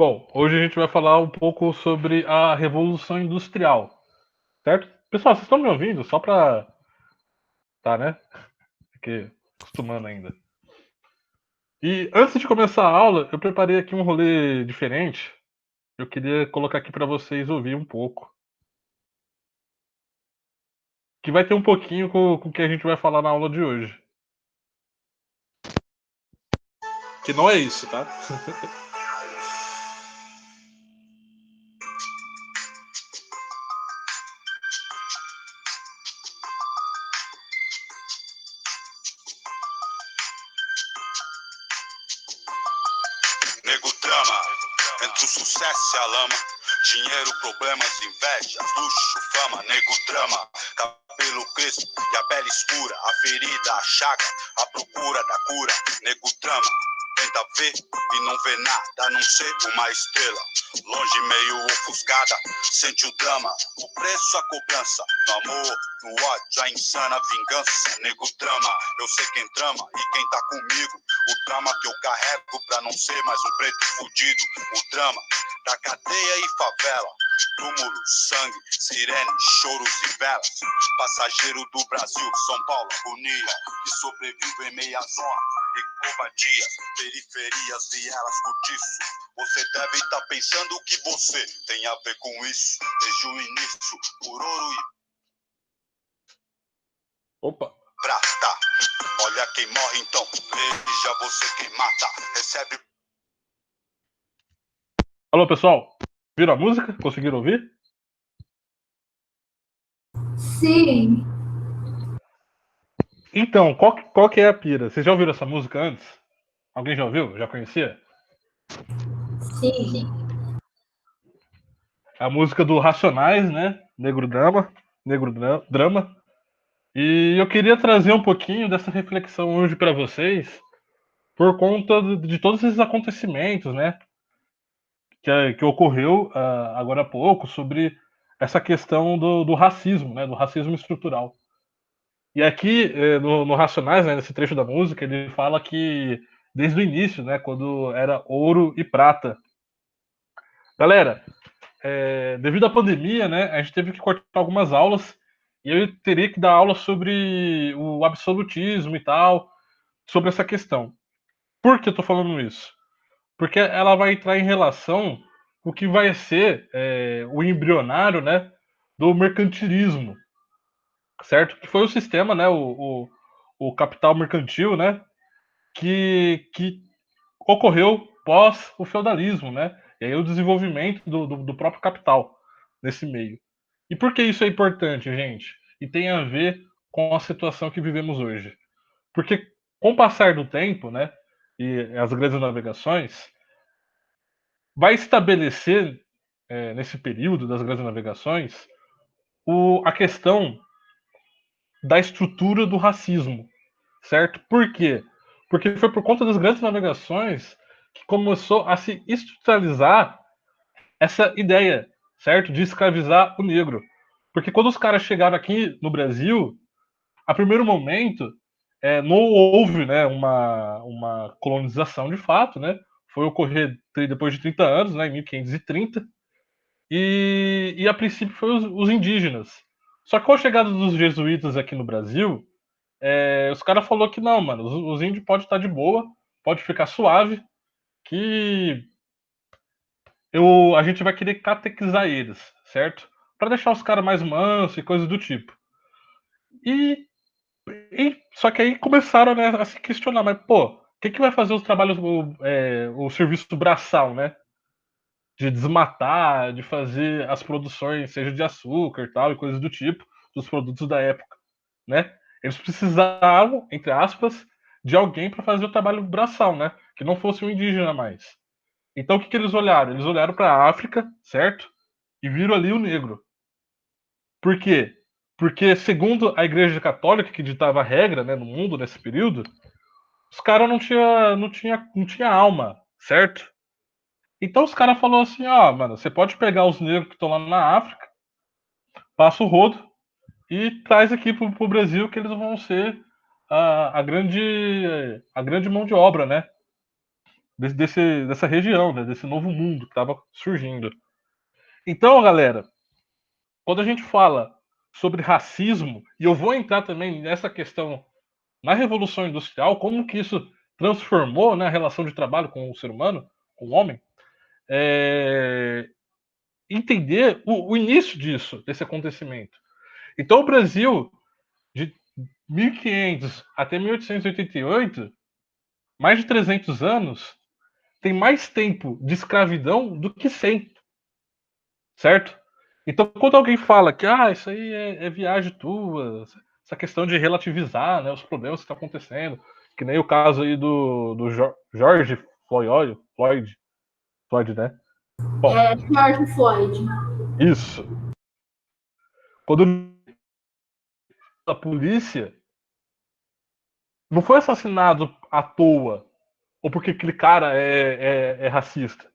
Bom, hoje a gente vai falar um pouco sobre a Revolução Industrial, certo? Pessoal, vocês estão me ouvindo? Só pra. Tá, né? Porque acostumando ainda. E antes de começar a aula, eu preparei aqui um rolê diferente. Eu queria colocar aqui pra vocês ouvir um pouco. Que vai ter um pouquinho com o que a gente vai falar na aula de hoje. Que não é isso, tá? Nego drama, entre o sucesso e a lama. Dinheiro, problemas, invejas, luxo, fama. Nego drama, cabelo crespo e a pele escura. A ferida, a chaga, a procura da cura. Nego drama, tenta ver e não vê nada a não ser uma estrela. Longe, meio ofuscada, sente o drama. O preço, a cobrança, no amor, no ódio, a insana vingança. Nego drama, eu sei quem trama e quem tá comigo. O drama que eu carrego pra não ser mais um preto fudido. O drama da cadeia e favela. Túmulo, sangue, sirene, choros e velas. Passageiro do Brasil, São Paulo, agonia. Que sobrevive em meia zona e covadias. Periferias, vielas, cortiço. Você deve estar pensando o que você tem a ver com isso. Desde o início, por ouro e Opa! prata. Olha quem morre então, veja você quem mata. Recebe. Alô, pessoal? Viram a música? Conseguiram ouvir? Sim, Então, qual que é a pira? Vocês já ouviram essa música antes? Alguém já ouviu? Já conhecia? sim. A música do Racionais, né? Negro Drama. E eu queria trazer um pouquinho dessa reflexão hoje para vocês, por conta de todos esses acontecimentos, né? Que ocorreu agora há pouco sobre essa questão do racismo, né? Do racismo estrutural. E aqui no Racionais, né, nesse trecho da música, ele fala que desde o início, né? Quando era ouro e prata. Galera, devido à pandemia, né, a gente teve que cortar algumas aulas e eu teria que dar aula sobre o absolutismo e tal, sobre essa questão. Por que eu tô falando isso? Porque ela vai entrar em relação com o que vai ser o embrionário, né, do mercantilismo, certo? Que foi o sistema, né, o capital mercantil, né, que ocorreu pós o feudalismo, né? E aí o desenvolvimento do próprio capital nesse meio. E por que isso é importante, gente? E tem a ver com a situação que vivemos hoje. Porque com o passar do tempo, né, e as grandes navegações, vai estabelecer nesse período das grandes navegações a questão da estrutura do racismo, certo? Por quê? Porque foi por conta das grandes navegações que começou a se estruturalizar essa ideia, certo? De escravizar o negro. Porque quando os caras chegaram aqui no Brasil, a primeiro momento, não houve né, uma colonização de fato, né? Foi ocorrer depois de 30 anos, né, em 1530, e a princípio foi os indígenas. Só que com a chegada dos jesuítas aqui no Brasil, os caras falaram que não, mano, os índios podem estar de boa, pode ficar suave, que a gente vai querer catequizar eles, certo? Para deixar os caras mais mansos e coisas do tipo. E, só que aí começaram né, a se questionar, mas pô, que vai fazer os trabalhos, o serviço braçal, né? De desmatar, de fazer as produções, seja de açúcar e tal, e coisas do tipo, dos produtos da época, né? Eles precisavam, entre aspas, de alguém para fazer o trabalho braçal, né? Que não fosse um indígena mais. Então o que eles olharam? Eles olharam para a África, certo? E viram ali o negro. Por quê? Porque, segundo a Igreja Católica, que ditava a regra né, no mundo nesse período, os caras não tinha alma, certo? Então os caras falaram assim: ó, mano, você pode pegar os negros que estão lá na África, passa o rodo e traz aqui pro Brasil que eles vão ser a grande mão de obra, né? dessa região, né, desse novo mundo que estava surgindo. Então, galera, quando a gente fala sobre racismo, e eu vou entrar também nessa questão na Revolução Industrial, como que isso transformou, né, a relação de trabalho com o ser humano, com o homem, entender o início disso, desse acontecimento. Então, o Brasil, de 1500 até 1888, mais de 300 anos, tem mais tempo de escravidão do que sem, certo? Então, quando alguém fala que isso aí é viagem tua, essa questão de relativizar, né, os problemas que estão acontecendo, que nem o caso aí do George Floyd, né? Bom, George Floyd. isso. Quando a polícia não foi assassinado à toa, ou porque aquele cara é racista.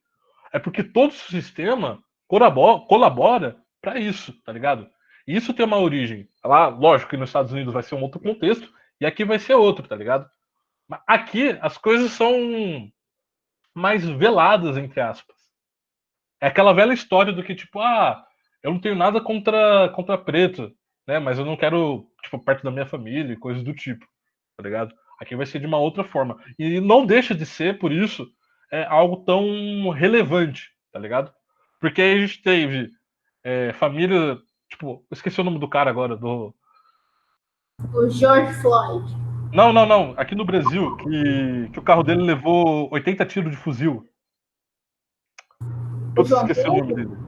É porque todo o sistema colabora para isso, tá ligado? E isso tem uma origem. Lá, lógico que nos Estados Unidos vai ser um outro contexto, e aqui vai ser outro, tá ligado? Mas aqui as coisas são mais veladas, entre aspas. É aquela velha história do que, tipo, eu não tenho nada contra preto, né? Mas eu não quero, tipo, perto da minha família e coisas do tipo, tá ligado? Aqui vai ser de uma outra forma. E não deixa de ser, por isso, algo tão relevante, tá ligado? Porque aí a gente teve família. Tipo, eu esqueci o nome do cara agora, do. O George Floyd. Não, não, não. Aqui no Brasil, que o carro dele levou 80 tiros de fuzil. O Putz, João esqueci o nome Pedro. dele.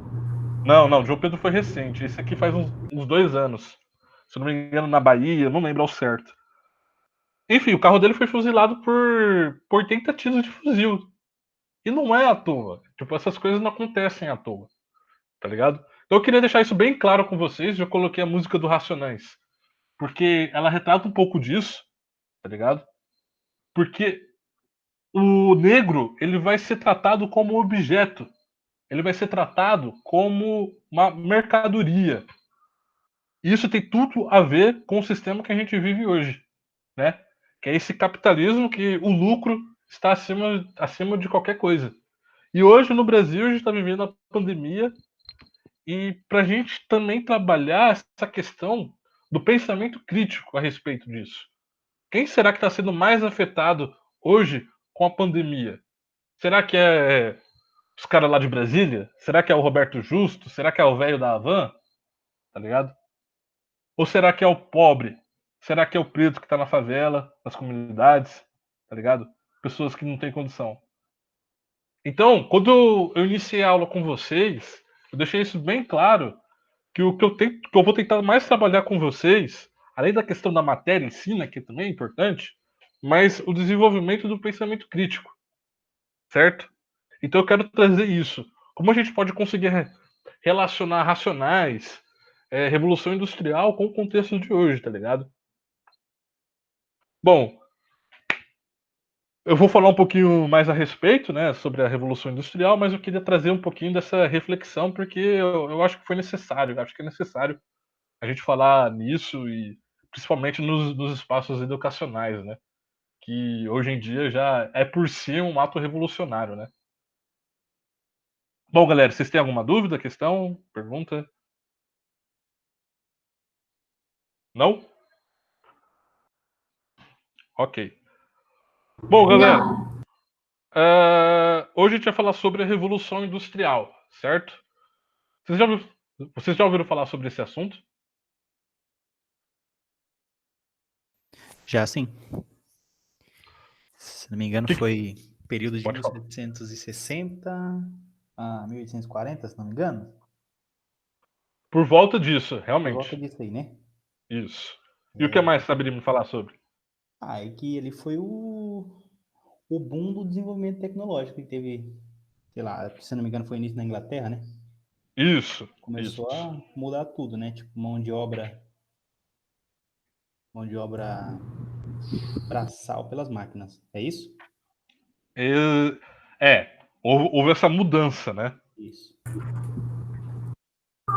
Não, não, João Pedro foi recente. Esse aqui faz uns 2 anos. Se eu não me engano, na Bahia, não lembro ao certo. Enfim, o carro dele foi fuzilado por 80 tiros de fuzil. E não é à toa. Tipo, essas coisas não acontecem à toa. Tá ligado? Então eu queria deixar isso bem claro com vocês. Eu coloquei a música do Racionais. Porque ela retrata um pouco disso, tá ligado? Porque o negro, ele vai ser tratado como objeto. Ele vai ser tratado como uma mercadoria. E isso tem tudo a ver com o sistema que a gente vive hoje, né? Que é esse capitalismo que o lucro está acima de qualquer coisa. E hoje no Brasil a gente está vivendo a pandemia e para a gente também trabalhar essa questão do pensamento crítico a respeito disso. Quem será que está sendo mais afetado hoje com a pandemia? Será que é os caras lá de Brasília? Será que é o Roberto Justo? Será que é o velho da Havan? Tá ligado? Ou será que é o pobre? Será que é o preto que está na favela, nas comunidades? Tá ligado? Pessoas que não têm condição. Então, quando eu iniciei a aula com vocês, eu deixei isso bem claro que o que eu vou tentar mais trabalhar com vocês, além da questão da matéria em si, né, que também é importante, mas o desenvolvimento do pensamento crítico, certo? Então eu quero trazer isso. Como a gente pode conseguir relacionar racionais, revolução industrial com o contexto de hoje, tá ligado? Bom, eu vou falar um pouquinho mais a respeito, né, sobre a Revolução Industrial, mas eu queria trazer um pouquinho dessa reflexão porque eu acho que foi necessário. Eu acho que é necessário a gente falar nisso e principalmente nos espaços educacionais, né? Que hoje em dia já é por si um ato revolucionário, né? Bom, galera, vocês têm alguma dúvida, questão, pergunta? Não? Ok. Bom, galera, Não. hoje a gente vai falar sobre a Revolução Industrial, certo? Vocês já, vocês já ouviram falar sobre esse assunto? Já sim. Se não me engano, foi período de Pode falar. 1760 a 1840, se não me engano. Por volta disso, Por realmente. volta disso aí, né? Isso. E o que mais saberia me falar sobre? É que ele foi o boom do desenvolvimento tecnológico que teve, sei lá, se não me engano, foi início na Inglaterra, né? Isso. Começou a mudar tudo, né? Tipo, mão de obra braçal pelas máquinas. É isso? Houve essa mudança, né? Isso.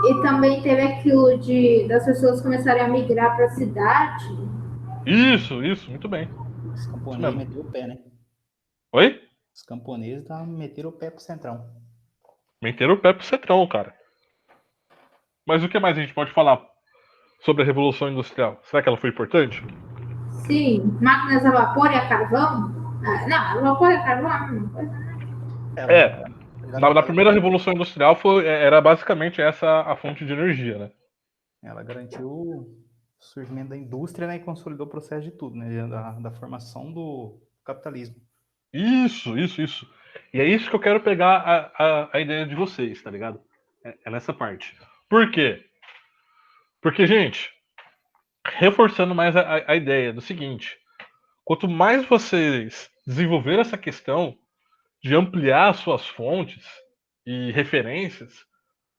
E também teve aquilo das pessoas começarem a migrar para a cidade. Isso, muito bem. Os Isso camponeses mesmo. meteu o pé, né? Oi? Os camponeses meteram o pé pro centrão. Meteram o pé pro Cetrão, cara. Mas o que mais a gente pode falar sobre a Revolução Industrial? Será que ela foi importante? Sim, máquinas a vapor e a carvão? Ah, não, a vapor e a carvão é a mesma coisa, né? Na primeira Revolução Industrial era basicamente essa a fonte de energia, né? Ela garantiu o surgimento da indústria, né, e consolidou o processo de tudo, né, da formação do capitalismo. Isso. E é isso que eu quero pegar a ideia de vocês, tá ligado? É nessa parte. Por quê? Porque, gente, reforçando mais a ideia do seguinte: quanto mais vocês desenvolver essa questão de ampliar suas fontes e referências,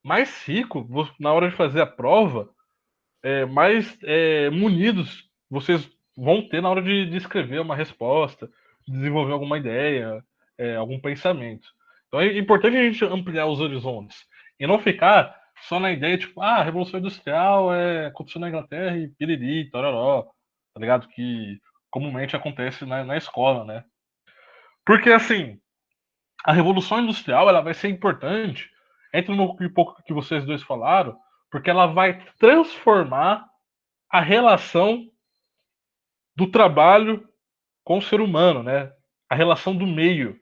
mais rico, na hora de fazer a prova, mais munidos vocês vão ter na hora de escrever uma resposta, de desenvolver alguma ideia, algum pensamento. Então é importante a gente ampliar os horizontes e não ficar só na ideia, tipo, a Revolução Industrial aconteceu na Inglaterra e piriri, tororó, tá ligado? Que comumente acontece na escola, né? Porque, assim, a Revolução Industrial ela vai ser importante, entre um pouco que vocês dois falaram, porque ela vai transformar a relação do trabalho com o ser humano, né? A relação do meio,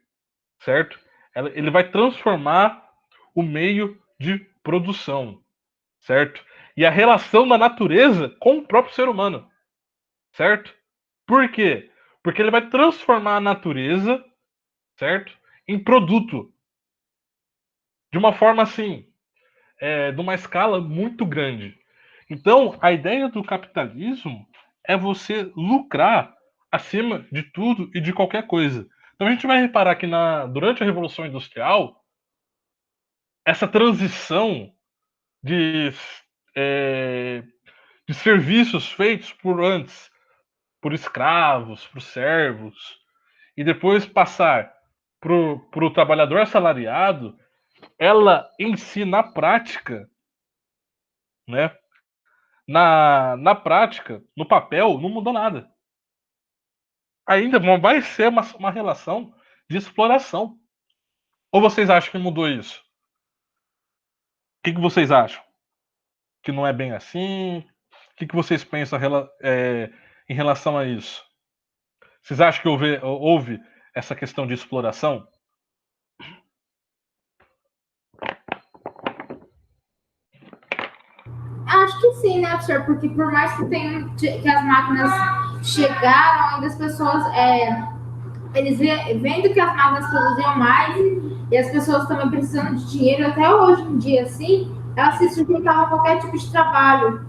certo? Ele vai transformar o meio de produção, certo? E a relação da natureza com o próprio ser humano, certo? Por quê? Porque ele vai transformar a natureza, certo? Em produto. De uma forma assim, de uma escala muito grande. Então, a ideia do capitalismo é você lucrar acima de tudo e de qualquer coisa. Então, a gente vai reparar que durante a Revolução Industrial, essa transição de, é, de serviços feitos por escravos, por servos, e depois passar para o trabalhador assalariado, ela em si, na prática, né, na prática, no papel, não mudou nada. Ainda vai ser uma relação de exploração. Ou vocês acham que mudou isso? O que vocês acham? Que não é bem assim? O que vocês pensam em relação a isso? Vocês acham que houve essa questão de exploração? Acho que sim, né, professor? Porque por mais que as máquinas chegaram, ainda as pessoas eles vendo que as máquinas produziam mais e as pessoas também precisando de dinheiro, até hoje em dia, assim, elas se sujeitavam a qualquer tipo de trabalho,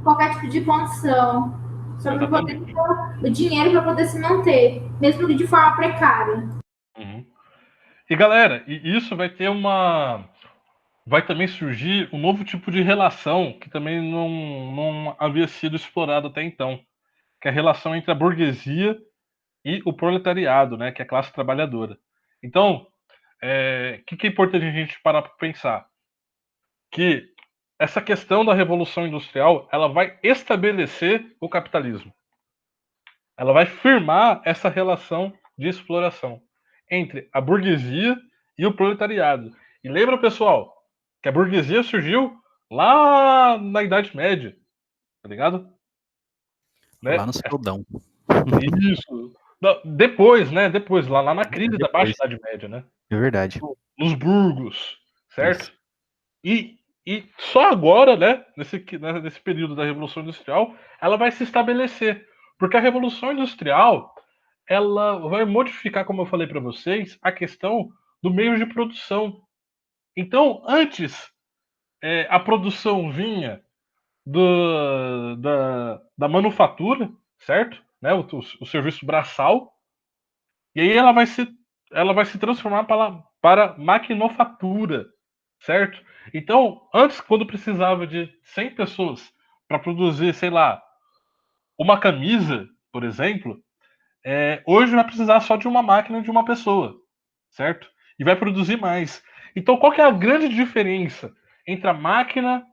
qualquer tipo de condição, só para poder ter o dinheiro para poder se manter, mesmo que de forma precária. E galera, isso vai também surgir um novo tipo de relação que também não havia sido explorado até então, que é a relação entre a burguesia e o proletariado, né, que é a classe trabalhadora. Então, o que é importante a gente parar para pensar? Que essa questão da Revolução Industrial, ela vai estabelecer o capitalismo. Ela vai firmar essa relação de exploração entre a burguesia e o proletariado. E lembra, pessoal, que a burguesia surgiu lá na Idade Média, tá ligado? Né? Lá no Sodão. Isso. Não, depois, né? Depois, lá na crise da Baixa Idade Média, né? É verdade. Nos burgos, certo? E só agora, né, nesse período da Revolução Industrial, ela vai se estabelecer. Porque a Revolução Industrial, ela vai modificar, como eu falei para vocês, a questão do meio de produção. Então, antes, a produção vinha da manufatura, certo? Né, o serviço braçal, e aí ela vai se transformar para maquinofatura, certo? Então, antes, quando precisava de 100 pessoas para produzir, sei lá, uma camisa, por exemplo, hoje vai precisar só de uma máquina de uma pessoa, certo? E vai produzir mais. Então, qual que é a grande diferença entre a máquina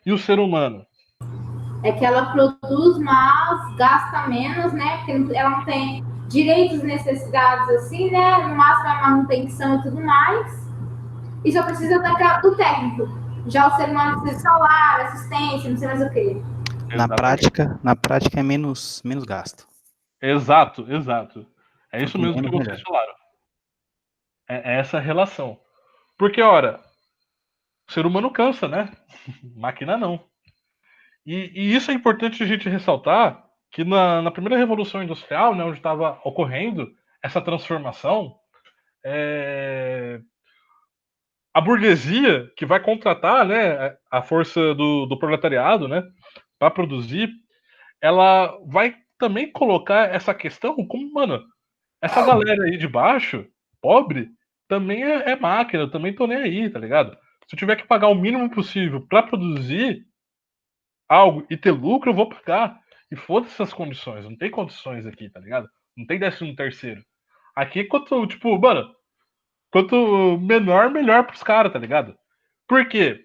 e o ser humano? É que ela produz mais, gasta menos, né? Porque ela não tem direitos e necessidades, assim, né? No máximo a manutenção e tudo mais. E só precisa do técnico. Já o ser humano precisa de salário, assistência, não sei mais o quê. Na prática é menos gasto. Exato, exato. É isso Quanto mesmo que menos, vocês melhor. falaram. É essa relação. Porque, ora, o ser humano cansa, né? Máquina não. E isso é importante a gente ressaltar que na primeira Revolução Industrial, né, onde estava ocorrendo essa transformação, a burguesia que vai contratar, né, a força do proletariado, né, para produzir, ela vai também colocar essa questão como, mano, essa galera aí de baixo, pobre, também é máquina, eu também tô nem aí, tá ligado? Se eu tiver que pagar o mínimo possível para produzir algo e ter lucro, eu vou pagar. E foda-se essas condições, não tem condições aqui, tá ligado? Não tem 13º. Aqui, quanto, tipo, mano, quanto menor, melhor pros caras, tá ligado? Por quê?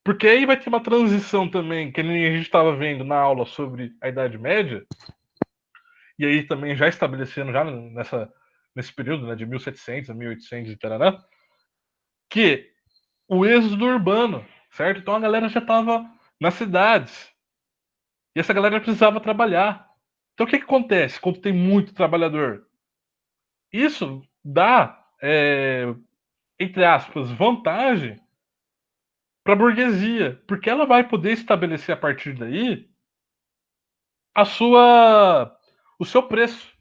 Porque aí vai ter uma transição também, que nem a gente estava vendo na aula sobre a Idade Média, e aí também já estabelecendo já nesse período, né, de 1700 a 1800 e tarará, que o êxodo urbano, certo? Então a galera já estava nas cidades, e essa galera precisava trabalhar. Então o que acontece quando tem muito trabalhador? Isso dá, entre aspas, vantagem para a burguesia, porque ela vai poder estabelecer a partir daí o seu preço.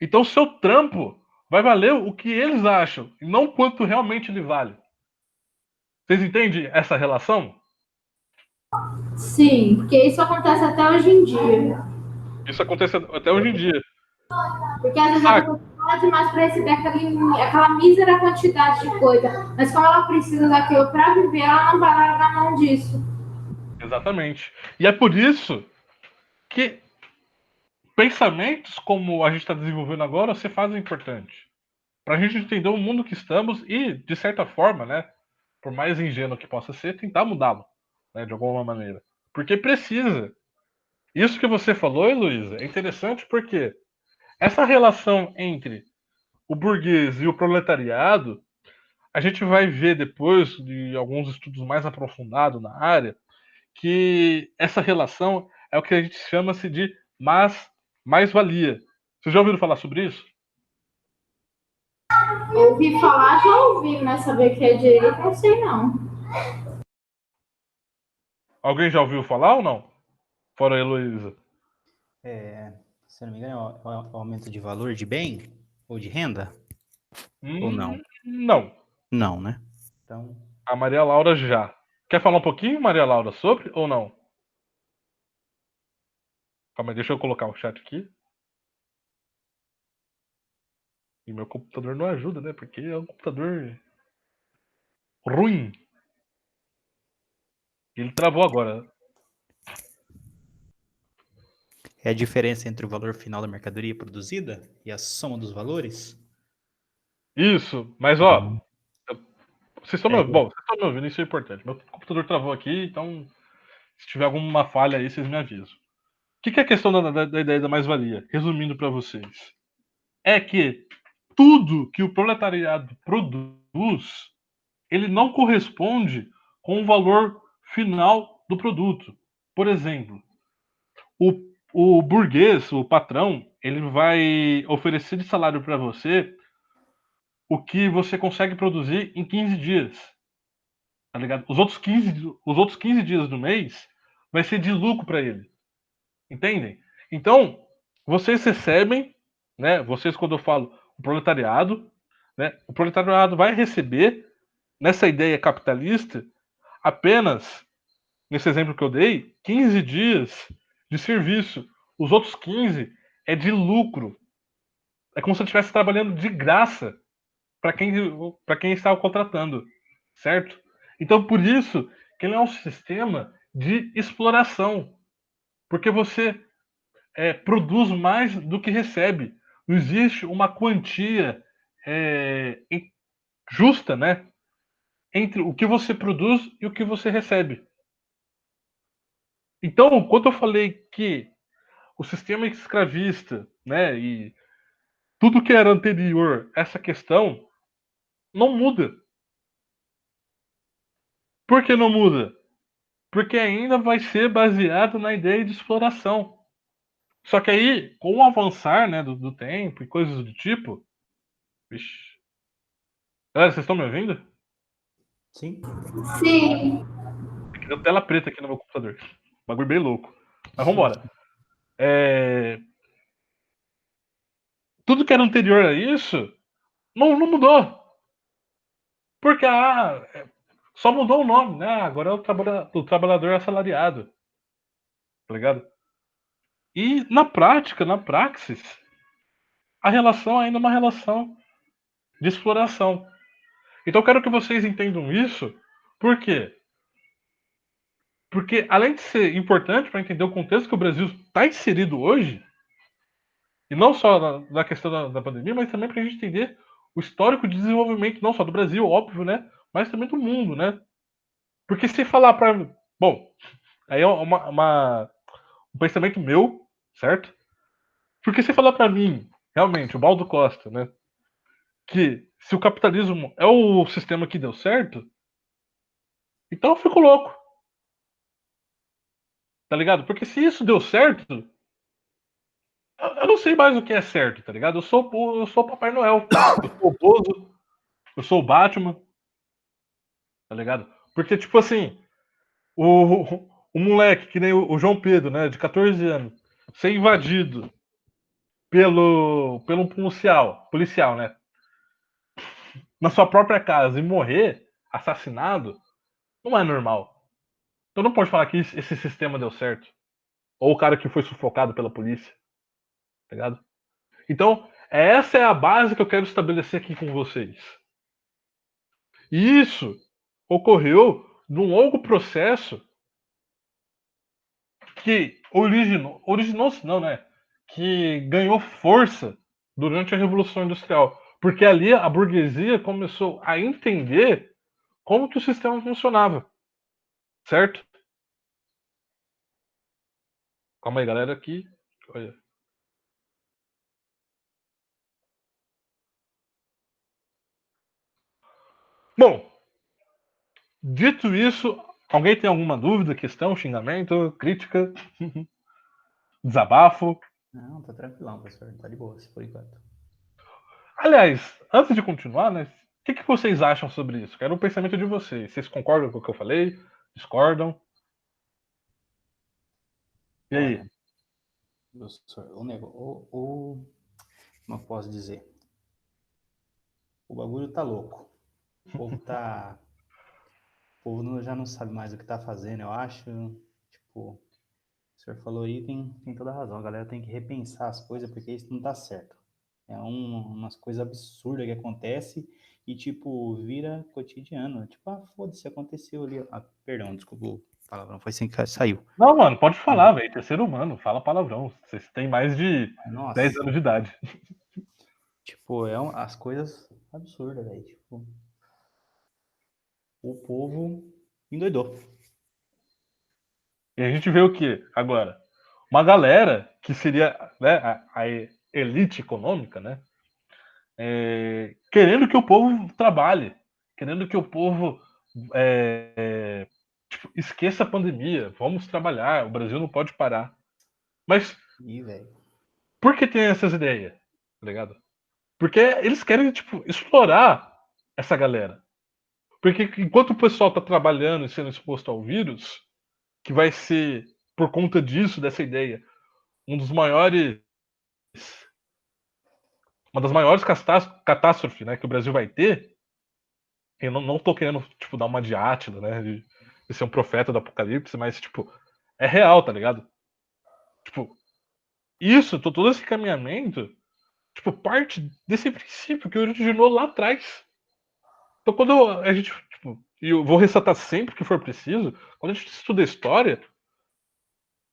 Então o seu trampo vai valer o que eles acham, e não quanto realmente ele vale. Vocês entendem essa relação? Sim, porque isso acontece até hoje em dia. Isso acontece até hoje em dia. Porque às vezes a Saca? pessoa fala demais para receber aquela mísera quantidade de coisa. Mas como ela precisa daquilo para viver, ela não vai largar mão disso. Exatamente. E é por isso que pensamentos como a gente está desenvolvendo agora se fazem importante. Para a gente entender o mundo que estamos e, de certa forma, né, por mais ingênuo que possa ser, tentar mudá-lo, né, de alguma maneira. Porque precisa. Isso que você falou, Heloísa, é interessante porque essa relação entre o burguês e o proletariado, a gente vai ver depois de alguns estudos mais aprofundados na área, que essa relação é o que a gente chama-se de mais-valia. Vocês já ouviram falar sobre isso? Ouvi falar, já ouvi, mas saber que é direito, não sei não. Alguém já ouviu falar ou não? Fora a Heloísa. Se não me engano, é o aumento de valor de bem ou de renda? Ou não? Não. Não, né? Então, A Maria Laura já. Quer falar um pouquinho, Maria Laura, sobre ou não? Calma aí, deixa eu colocar o chat aqui. E meu computador não ajuda, né? Porque é um computador ruim. Ele travou agora. é a diferença entre o valor final da mercadoria produzida e a soma dos valores? Isso, mas ó, Uhum. vocês estão me ouvindo? Bom, vocês estão me ouvindo, isso é importante. Meu computador travou aqui, então se tiver alguma falha aí, vocês me avisam. O que é a questão da ideia da mais-valia? Resumindo para vocês. É que tudo que o proletariado produz, ele não corresponde com o valor final do produto. Por exemplo, o, o burguês, o patrão, ele vai oferecer de salário para você o que você consegue produzir em 15 dias. Tá ligado? Os outros 15 dias do mês vai ser de lucro para ele. Entendem? Então, vocês recebem, né? Vocês, quando eu falo o proletariado, né? O proletariado vai receber, nessa ideia capitalista, apenas, nesse exemplo que eu dei, 15 dias de serviço. Os outros 15 é de lucro. É como se eu estivesse trabalhando de graça para quem está o contratando, certo? Então, por isso que ele é um sistema de exploração, porque você produz mais do que recebe. Não existe uma quantia justa, né, entre o que você produz e o que você recebe. Então, quando eu falei que o sistema escravista, né, e tudo que era anterior a essa questão não muda. Por que não muda? Porque ainda vai ser baseado na ideia de exploração. Só que aí, com o avançar, né, do tempo e coisas do tipo. Vixe. Galera, vocês estão me ouvindo? Sim. Sim. Deu tela preta aqui no meu computador. Bagulho bem louco. Mas vambora. Tudo que era anterior a isso não mudou. Porque só mudou o nome, né? Agora é o trabalhador assalariado. Tá ligado? E na prática, na praxis, a relação ainda é uma relação de exploração. Então eu quero que vocês entendam isso. Por quê? Porque além de ser importante para entender o contexto que o Brasil está inserido hoje, e não só na questão da pandemia, mas também para a gente entender o histórico de desenvolvimento, não só do Brasil, óbvio, né? Mas também do mundo, né? Porque se falar para. Bom, aí é um pensamento meu, certo? Porque se falar para mim, realmente, o Baldo Costa, né? Que se o capitalismo é o sistema que deu certo, então eu fico louco. Tá ligado? Porque se isso deu certo, eu não sei mais o que é certo, tá ligado? Eu sou o Papai Noel. Eu sou o Bozo, eu sou o Batman, tá ligado? Porque, tipo assim, o moleque, que nem o João Pedro, né, de 14 anos, ser invadido pelo policial, né, na sua própria casa e morrer assassinado, não é normal. Então não pode falar que esse sistema deu certo. Ou o cara que foi sufocado pela polícia, tá ligado? Então, essa é a base que eu quero estabelecer aqui com vocês. E isso ocorreu num longo processo que originou-se não, né? Que ganhou força durante a Revolução Industrial. Porque ali a burguesia começou a entender como que o sistema funcionava. Certo? Calma aí, galera, aqui. Olha. Bom, dito isso, alguém tem alguma dúvida, questão, xingamento, crítica, desabafo? Não, tá tranquilão, professor. Tá de boa, por enquanto. Aliás, antes de continuar, né? O que vocês acham sobre isso? Quero o pensamento de vocês. Vocês concordam com o que eu falei? Discordam? E Olha, aí? professor, como eu posso dizer? O bagulho tá louco. O povo tá. O povo já não sabe mais o que tá fazendo, eu acho. Tipo, o senhor falou aí, tem toda a razão. A galera tem que repensar as coisas, porque isso não tá certo. É umas coisas absurdas que acontece e, tipo, vira cotidiano. Tipo, foda-se, aconteceu ali. Perdão, desculpa, a palavra foi sem que saiu. Não, mano, pode falar, velho. Terceiro humano, fala palavrão. Vocês têm mais de 10 Nossa, anos de idade. tipo, as coisas absurdas, velho. Tipo, o povo endoidou. E a gente vê o que agora? Uma galera que seria, né, a elite econômica, né? Querendo que o povo trabalhe, querendo que o povo tipo, esqueça a pandemia, vamos trabalhar, o Brasil não pode parar. Mas Ih, velho. por que tem essas ideias? Tá ligado? Porque eles querem, tipo, explorar essa galera. Porque enquanto o pessoal tá trabalhando e sendo exposto ao vírus, que vai ser, por conta disso, dessa ideia, um dos maiores. Uma das maiores catástrofes, né, que o Brasil vai ter. Eu não tô querendo, tipo, dar uma de Átila, né? De ser um profeta do apocalipse, mas, tipo, é real, tá ligado? Tipo, todo esse caminhamento, tipo, parte desse princípio que originou lá atrás. Então, quando a gente, tipo, e eu vou ressaltar sempre que for preciso, quando a gente estuda história,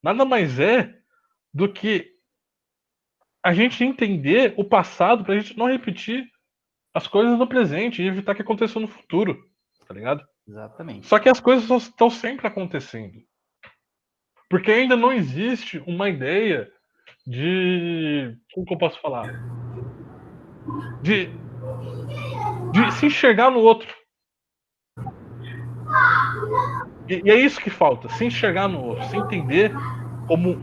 nada mais é do que a gente entender o passado pra gente não repetir as coisas no presente e evitar que aconteça no futuro, tá ligado? Só Exatamente. que as coisas estão sempre acontecendo. Porque ainda não existe uma ideia como que eu posso falar? De se enxergar no outro. E é isso que falta, se enxergar no outro, se entender como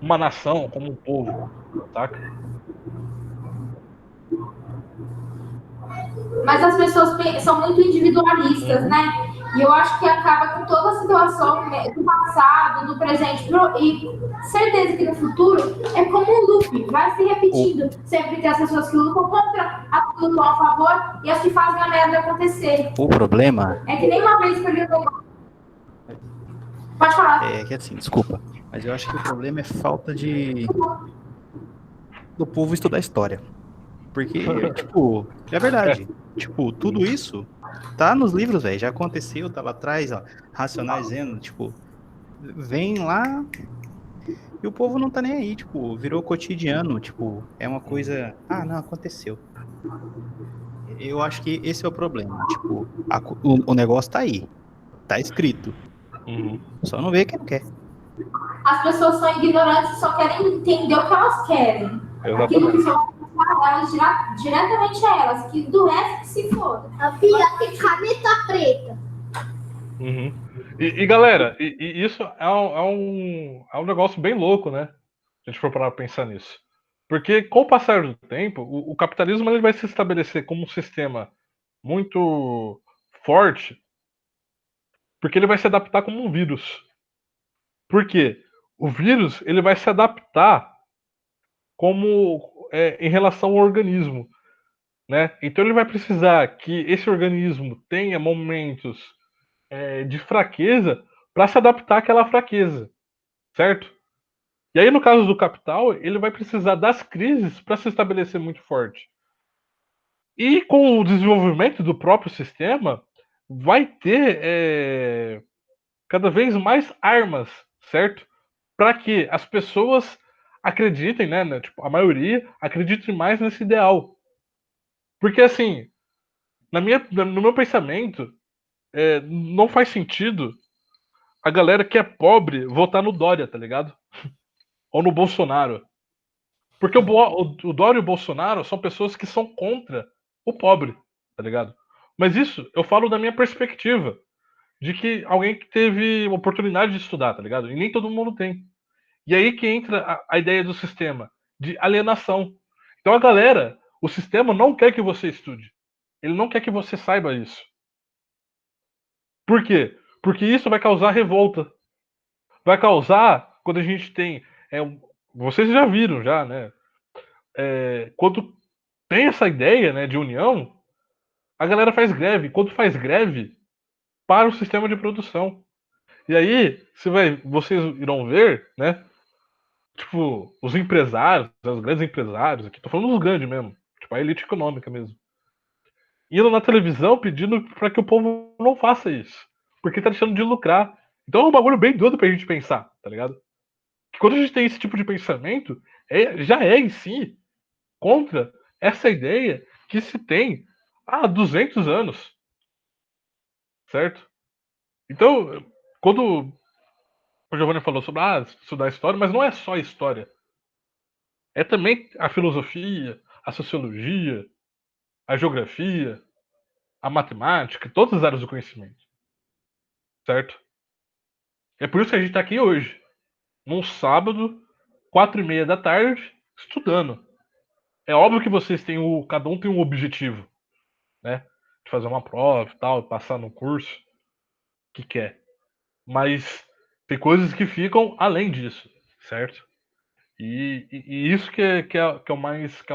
uma nação, como um povo, saca? Mas as pessoas são muito individualistas, né? E eu acho que acaba com toda a situação do passado, do presente, e certeza que no futuro é como um loop, vai se repetindo. Sempre tem as pessoas que lutam contra, as que lutam a favor e as que fazem a merda acontecer. O problema É que nem uma vez que eu Pode falar. é que assim, desculpa, mas eu acho que o problema é falta do povo estudar história. Porque, tipo, é verdade. Tipo, tudo isso tá nos livros, velho. Já aconteceu, tá lá atrás, ó. Racionais Zeno, tipo, vem lá e o povo não tá nem aí, tipo, virou cotidiano, tipo, é uma coisa. Ah, não, aconteceu. Eu acho que esse é o problema. Tipo, o negócio tá aí. Tá escrito. Só não vê quem não quer. As pessoas são ignorantes e só querem entender o que elas querem. Aquilo que são elas diretamente a elas, que do resto que se foda. A filha tem caneta preta. E galera, isso é um negócio bem louco, né? Se a gente for parar pra pensar nisso. Porque com o passar do tempo, o capitalismo ele vai se estabelecer como um sistema muito forte, porque ele vai se adaptar como um vírus. Por quê? O vírus ele vai se adaptar como em relação ao organismo, né? Então ele vai precisar que esse organismo tenha momentos de fraqueza para se adaptar àquela fraqueza, certo? E aí no caso do capital, ele vai precisar das crises para se estabelecer muito forte. E com o desenvolvimento do próprio sistema, vai ter cada vez mais armas, certo? Para que as pessoas acreditem, né? Tipo, a maioria acredite mais nesse ideal. Porque assim, no meu pensamento, não faz sentido a galera que é pobre votar no Dória, tá ligado? Ou no Bolsonaro. Porque o Dória e o Bolsonaro são pessoas que são contra o pobre, tá ligado? Mas isso eu falo da minha perspectiva, de que alguém que teve oportunidade de estudar, tá ligado? E nem todo mundo tem. E aí que entra a ideia do sistema, de alienação. Então a galera, o sistema não quer que você estude. Ele não quer que você saiba isso. Por quê? Porque isso vai causar revolta. Vai causar, quando a gente tem. Vocês já viram, já, né? Quando tem essa ideia, né, de união, a galera faz greve. Quando faz greve, para o sistema de produção. E aí, vocês irão ver, né? Tipo, os empresários, os grandes empresários, aqui, tô falando dos grandes mesmo, tipo, a elite econômica mesmo, indo na televisão pedindo para que o povo não faça isso, porque tá deixando de lucrar. Então é um bagulho bem doido pra gente pensar, tá ligado? Que quando a gente tem esse tipo de pensamento, já é em si contra essa ideia que se tem há 200 anos, certo? Então, quando o Giovanni falou sobre estudar história, mas não é só história. É também a filosofia, a sociologia, a geografia, a matemática, todas as áreas do conhecimento. Certo? É por isso que a gente está aqui hoje, num sábado, 4:30 da tarde, estudando. É óbvio que vocês têm cada um tem um objetivo, né? De fazer uma prova e tal, passar no curso que quer. Mas tem coisas que ficam além disso, certo? E isso que é o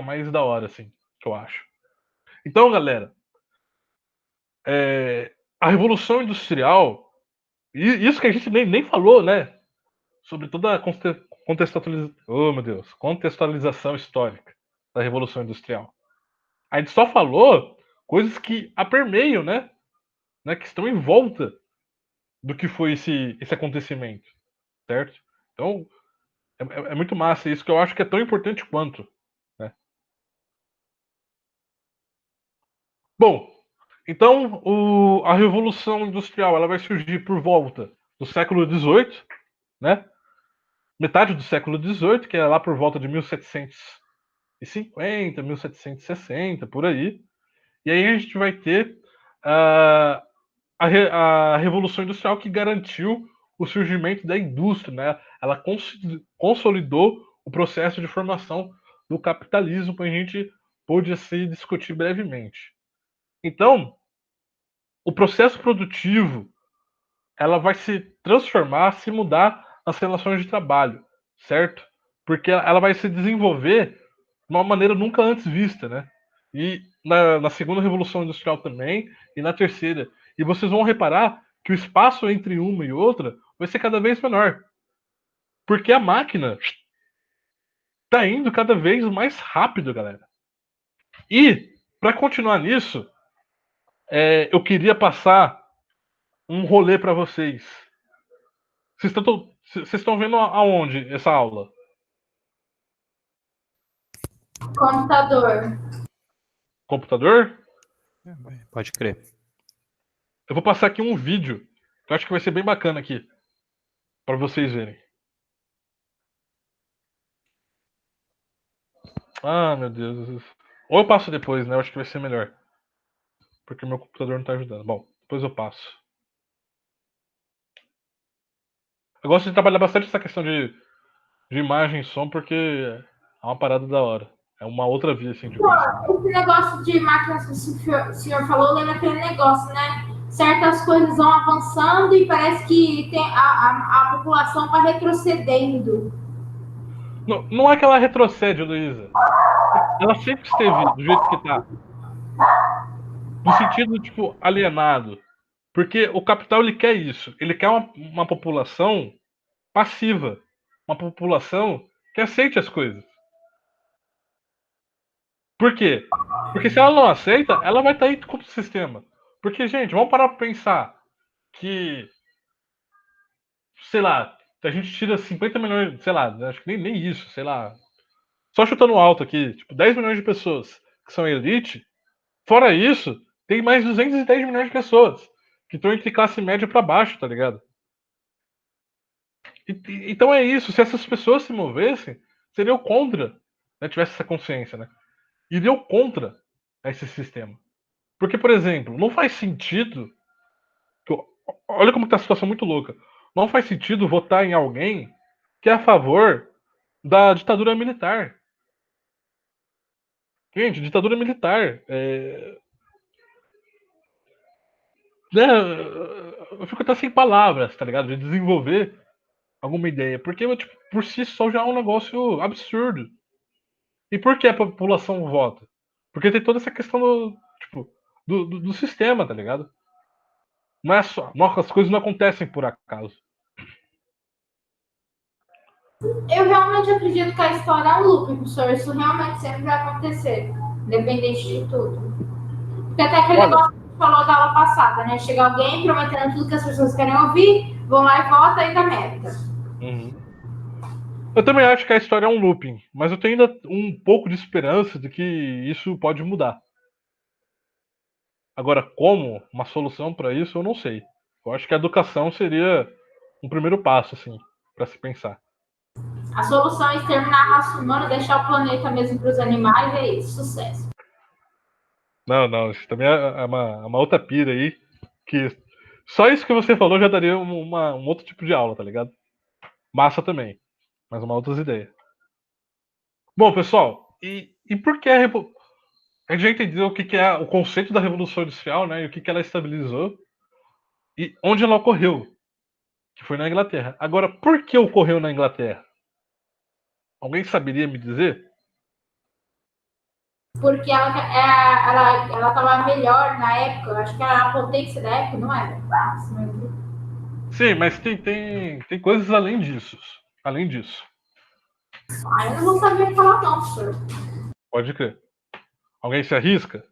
mais da hora, assim, que eu acho. Então, galera, a Revolução Industrial, e isso que a gente nem falou, né? Sobre toda a contextualização histórica da Revolução Industrial. A gente só falou coisas que a permeiam, né? Que estão em volta do que foi esse acontecimento, certo? Então, é muito massa isso, que eu acho que é tão importante quanto. Né? Bom, então a Revolução Industrial ela vai surgir por volta do século XVIII, né? metade do século XVIII, que é lá por volta de 1750, 1760, por aí. E aí a gente vai ter ah, a Revolução Industrial que garantiu o surgimento da indústria, né? Ela consolidou o processo de formação do capitalismo, que a gente pôde se discutir brevemente. Então, o processo produtivo ela vai se transformar, se mudar nas relações de trabalho, certo? Porque ela vai se desenvolver de uma maneira nunca antes vista, né? E na segunda revolução industrial também, e na terceira. E vocês vão reparar que o espaço entre uma e outra vai ser cada vez menor. Porque a máquina está indo cada vez mais rápido, galera. E, para continuar nisso, eu queria passar um rolê para vocês. Vocês estão vendo aonde essa aula? Computador. Computador? Pode crer. Eu vou passar aqui um vídeo que eu acho que vai ser bem bacana aqui para vocês verem. Ah, meu Deus. Ou eu passo depois, né? Eu acho que vai ser melhor. Porque meu computador não tá ajudando. Bom, depois eu passo. Eu gosto de trabalhar bastante essa questão de imagem e som porque é uma parada da hora. É uma outra via assim de Pô, conhecimento. esse negócio de máquinas que o senhor falou, lembra aquele negócio, né? Certas coisas vão avançando e parece que a população vai retrocedendo. Não, não é que ela retrocede, Luísa. Ela sempre esteve do jeito que tá. No sentido, tipo, alienado. Porque o capital ele quer isso. Ele quer uma população passiva. Uma população que aceite as coisas. Por quê? Porque se ela não aceita, ela vai estar aí contra o sistema. Porque, gente, vamos parar pra pensar que, sei lá, a gente tira 50 milhões, sei lá, acho que nem isso, sei lá. Só chutando alto aqui, tipo, 10 milhões de pessoas que são elite. Fora isso, tem mais 210 milhões de pessoas que estão entre classe média pra baixo, tá ligado? Então é isso, se essas pessoas se movessem, seriam contra, né, tivesse essa consciência, né? Iriam contra esse sistema. Porque, por exemplo, não faz sentido. Olha como está a situação muito louca. Não faz sentido votar em alguém que é a favor da ditadura militar. Gente, ditadura militar. Né, eu fico até sem palavras, tá ligado? De desenvolver alguma ideia. Porque, tipo, por si só já é um negócio absurdo. E por que a população vota? Porque tem toda essa questão do, tipo, do sistema, tá ligado? Não é só. Nossa, as coisas não acontecem por acaso. Eu realmente acredito que a história é um loop, professor. Isso realmente sempre vai acontecer, independente de tudo. Porque até aquele Olha, negócio que a gente falou da aula passada, né? Chega alguém prometendo tudo que as pessoas querem ouvir, vão lá e votam e dá merda. uhum. Eu também acho que a história é um looping, mas eu tenho ainda um pouco de esperança de que isso pode mudar. Agora, como uma solução para isso, eu não sei. Eu acho que a educação seria um primeiro passo, assim, para se pensar. A solução é exterminar a raça humana, deixar o planeta mesmo para os animais, é isso, sucesso. Não, não, isso também é uma outra pira aí, que só isso que você falou já daria um outro tipo de aula, tá ligado? Massa também, mas uma outras ideias. Bom, pessoal, e por que a gente já entendeu o que é o conceito da Revolução Industrial, né, e o que ela estabilizou, e onde ela ocorreu, que foi na Inglaterra. Agora, por que ocorreu na Inglaterra? Alguém saberia me dizer? Porque ela estava melhor na época, eu acho que era a potência da época, não era? Sim, mas tem coisas além disso. Além disso. Ah, eu não vou saber falar não, professor. Pode crer. Alguém se arrisca?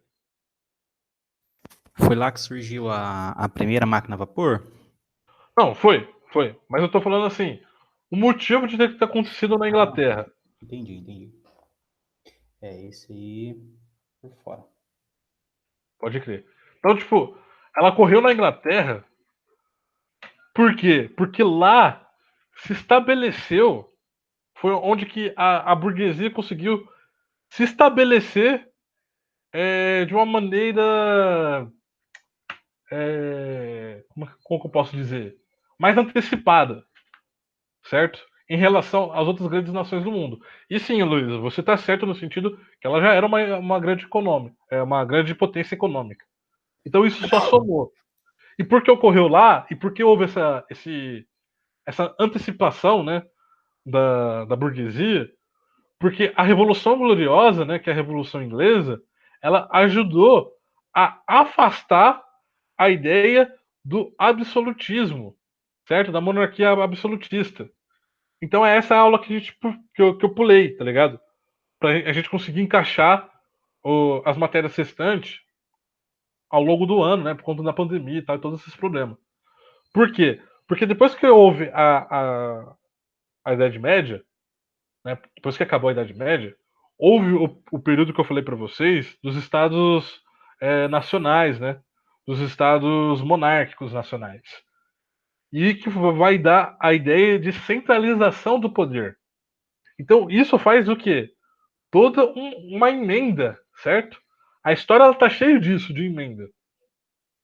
Foi lá que surgiu a primeira máquina a vapor? Não, foi. Mas eu tô falando assim, o motivo de ter acontecido na Inglaterra. Entendi. Esse aí por fora. Pode crer. Então, tipo, ela correu na Inglaterra. Por quê? Porque lá se estabeleceu foi onde que a burguesia conseguiu se estabelecer de uma maneira, como que eu posso dizer, mais antecipada, certo? Em relação às outras grandes nações do mundo. E sim, Luísa, você está certo no sentido que ela já era uma grande econômica, uma grande potência econômica. Então isso só somou. E por que ocorreu lá? E por que houve essa antecipação, né, da burguesia? Porque a Revolução Gloriosa, né, que é a Revolução Inglesa, ela ajudou a afastar a ideia do absolutismo, certo? Da monarquia absolutista. Então é essa aula que eu pulei, tá ligado? Pra a gente conseguir encaixar as matérias restantes ao longo do ano, né? Por conta da pandemia e tal, e todos esses problemas. Por quê? Porque depois que houve a Idade Média, né? Depois que acabou a Idade Média, houve o período que eu falei para vocês dos estados nacionais, né? Dos estados monárquicos nacionais. E que vai dar a ideia de centralização do poder. Então, isso faz o quê? Toda uma emenda, certo? A história ela tá cheia disso, de emenda.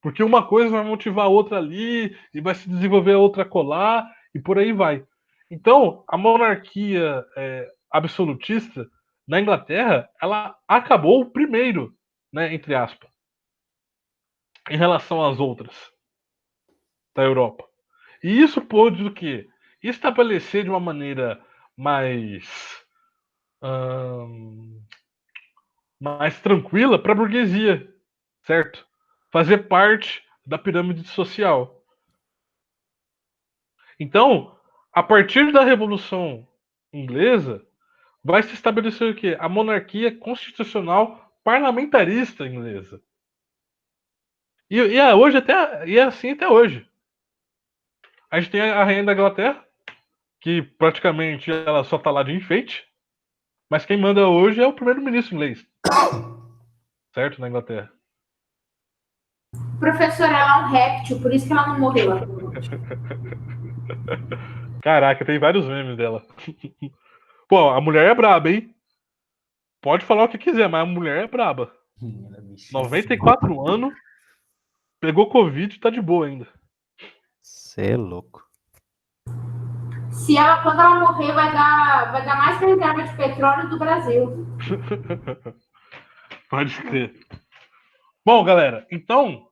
Porque uma coisa vai motivar a outra ali, e vai se desenvolver a outra colar, e por aí vai. Então, a monarquia absolutista na Inglaterra, ela acabou primeiro, né, entre aspas, em relação às outras da Europa. E isso pôde o quê? Estabelecer de uma maneira mais mais tranquila para a burguesia, certo? Fazer parte da pirâmide social. Então, a partir da Revolução Inglesa, vai se estabelecer o quê? A monarquia constitucional parlamentarista inglesa. Hoje e é assim até hoje. A gente tem a rainha da Inglaterra, que praticamente ela só tá lá de enfeite, mas quem manda hoje é o primeiro-ministro inglês, certo? Na Inglaterra. Professora, ela é um réptil, por isso que ela não morreu. Caraca, tem vários memes dela. Pô, a mulher é braba, hein? Pode falar o que quiser, mas a mulher é braba. Ela é bicho 94 anos, pegou Covid e tá de boa ainda. Você é louco. Quando ela morrer, vai dar mais que reserva de petróleo do Brasil. Pode crer. Bom, galera, então,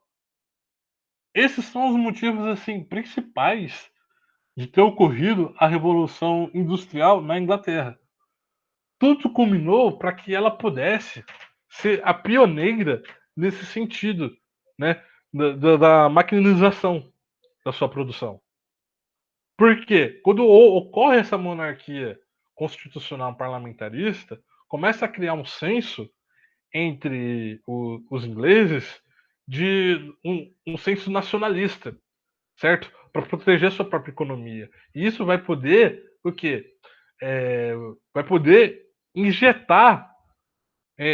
esses são os motivos assim principais de ter ocorrido a Revolução Industrial na Inglaterra. Tudo culminou para que ela pudesse ser a pioneira nesse sentido, né, da maquinização da sua produção. Porque quando ocorre essa monarquia constitucional parlamentarista, começa a criar um senso entre os ingleses de um senso nacionalista, certo? Para proteger a sua própria economia. E isso vai poder o quê? Vai poder injetar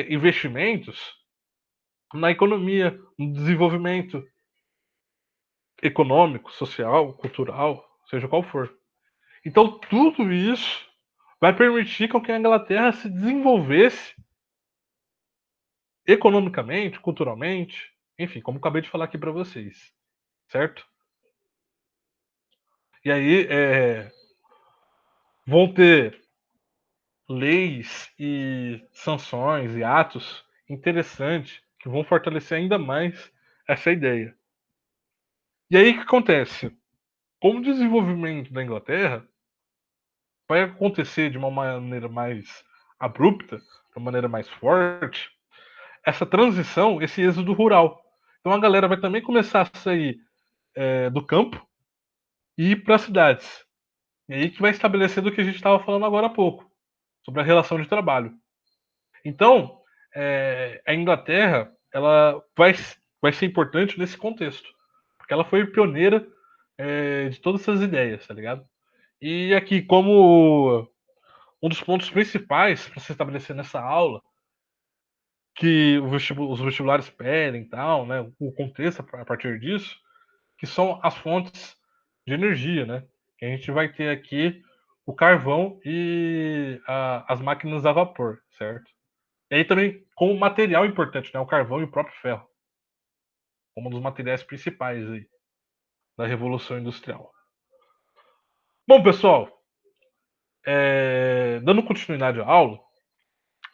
investimentos na economia, no desenvolvimento econômico, social, cultural, seja qual for. Então tudo isso vai permitir com que a Inglaterra se desenvolvesse economicamente, culturalmente, enfim, como acabei de falar aqui para vocês, certo? E aí vão ter leis e sanções e atos interessantes que vão fortalecer ainda mais essa ideia. E aí o que acontece? Com o desenvolvimento da Inglaterra, vai acontecer de uma maneira mais abrupta, de uma maneira mais forte, essa transição, esse êxodo rural. Então a galera vai também começar a sair do campo e ir para as cidades. E aí que vai estabelecer do que a gente estava falando agora há pouco, sobre a relação de trabalho. Então, a Inglaterra ela vai ser importante nesse contexto, porque ela foi pioneira de todas essas ideias, tá ligado? E aqui, como um dos pontos principais para se estabelecer nessa aula, que os vestibulares pedem e tal, né, o contexto a partir disso, que são as fontes de energia, né? Que a gente vai ter aqui o carvão e as máquinas a vapor, certo? E aí também como material importante, né? O carvão e o próprio ferro, como um dos materiais principais aí da Revolução Industrial. Bom, pessoal, dando continuidade à aula,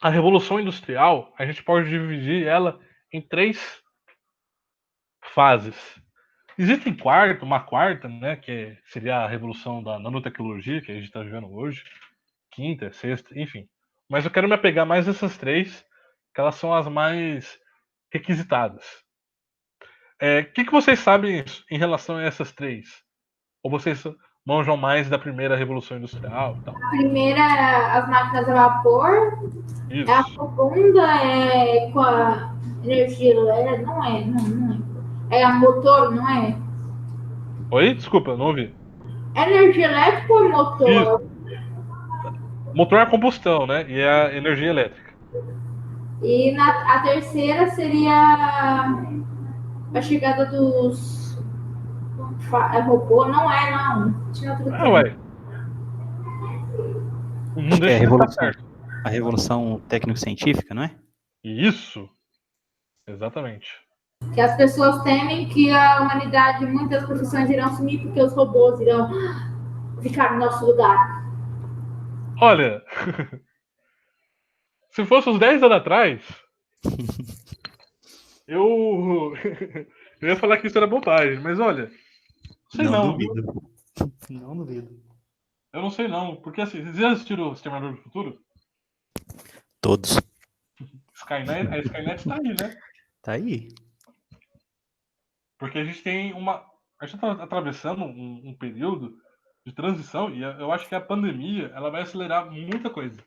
a Revolução Industrial, a gente pode dividir ela em 3 fases. Existe uma quarta, né, que seria a revolução da nanotecnologia, que a gente está vivendo hoje, quinta, sexta, enfim. Mas eu quero me apegar mais nessas 3, que elas são as mais requisitadas. O que vocês sabem em relação a essas 3? Ou vocês manjam mais da primeira revolução industrial e tal? A primeira, as máquinas a vapor. Isso. A segunda é com a energia elétrica. Não é. É a motor, não é? Oi? Desculpa, não ouvi. É energia elétrica ou motor? Isso. Motor é a combustão, né? E é a energia elétrica. E a terceira seria a chegada dos robô, não é, não. Tinha outro termo. Ué. Não deixa de estar certo. A revolução técnico-científica, não é? Isso. Exatamente. Que as pessoas temem que a humanidade, muitas profissões irão sumir porque os robôs irão ficar no nosso lugar. Olha, se fosse uns 10 anos atrás, eu ia falar que isso era bobagem, mas olha, Não duvido. Não duvido. Eu não sei não, porque assim, vocês já assistiram o Exterminador do Futuro? Todos. A Skynet tá aí, né? Tá aí. Porque a gente tem a gente tá atravessando um período de transição e eu acho que a pandemia, ela vai acelerar muita coisa.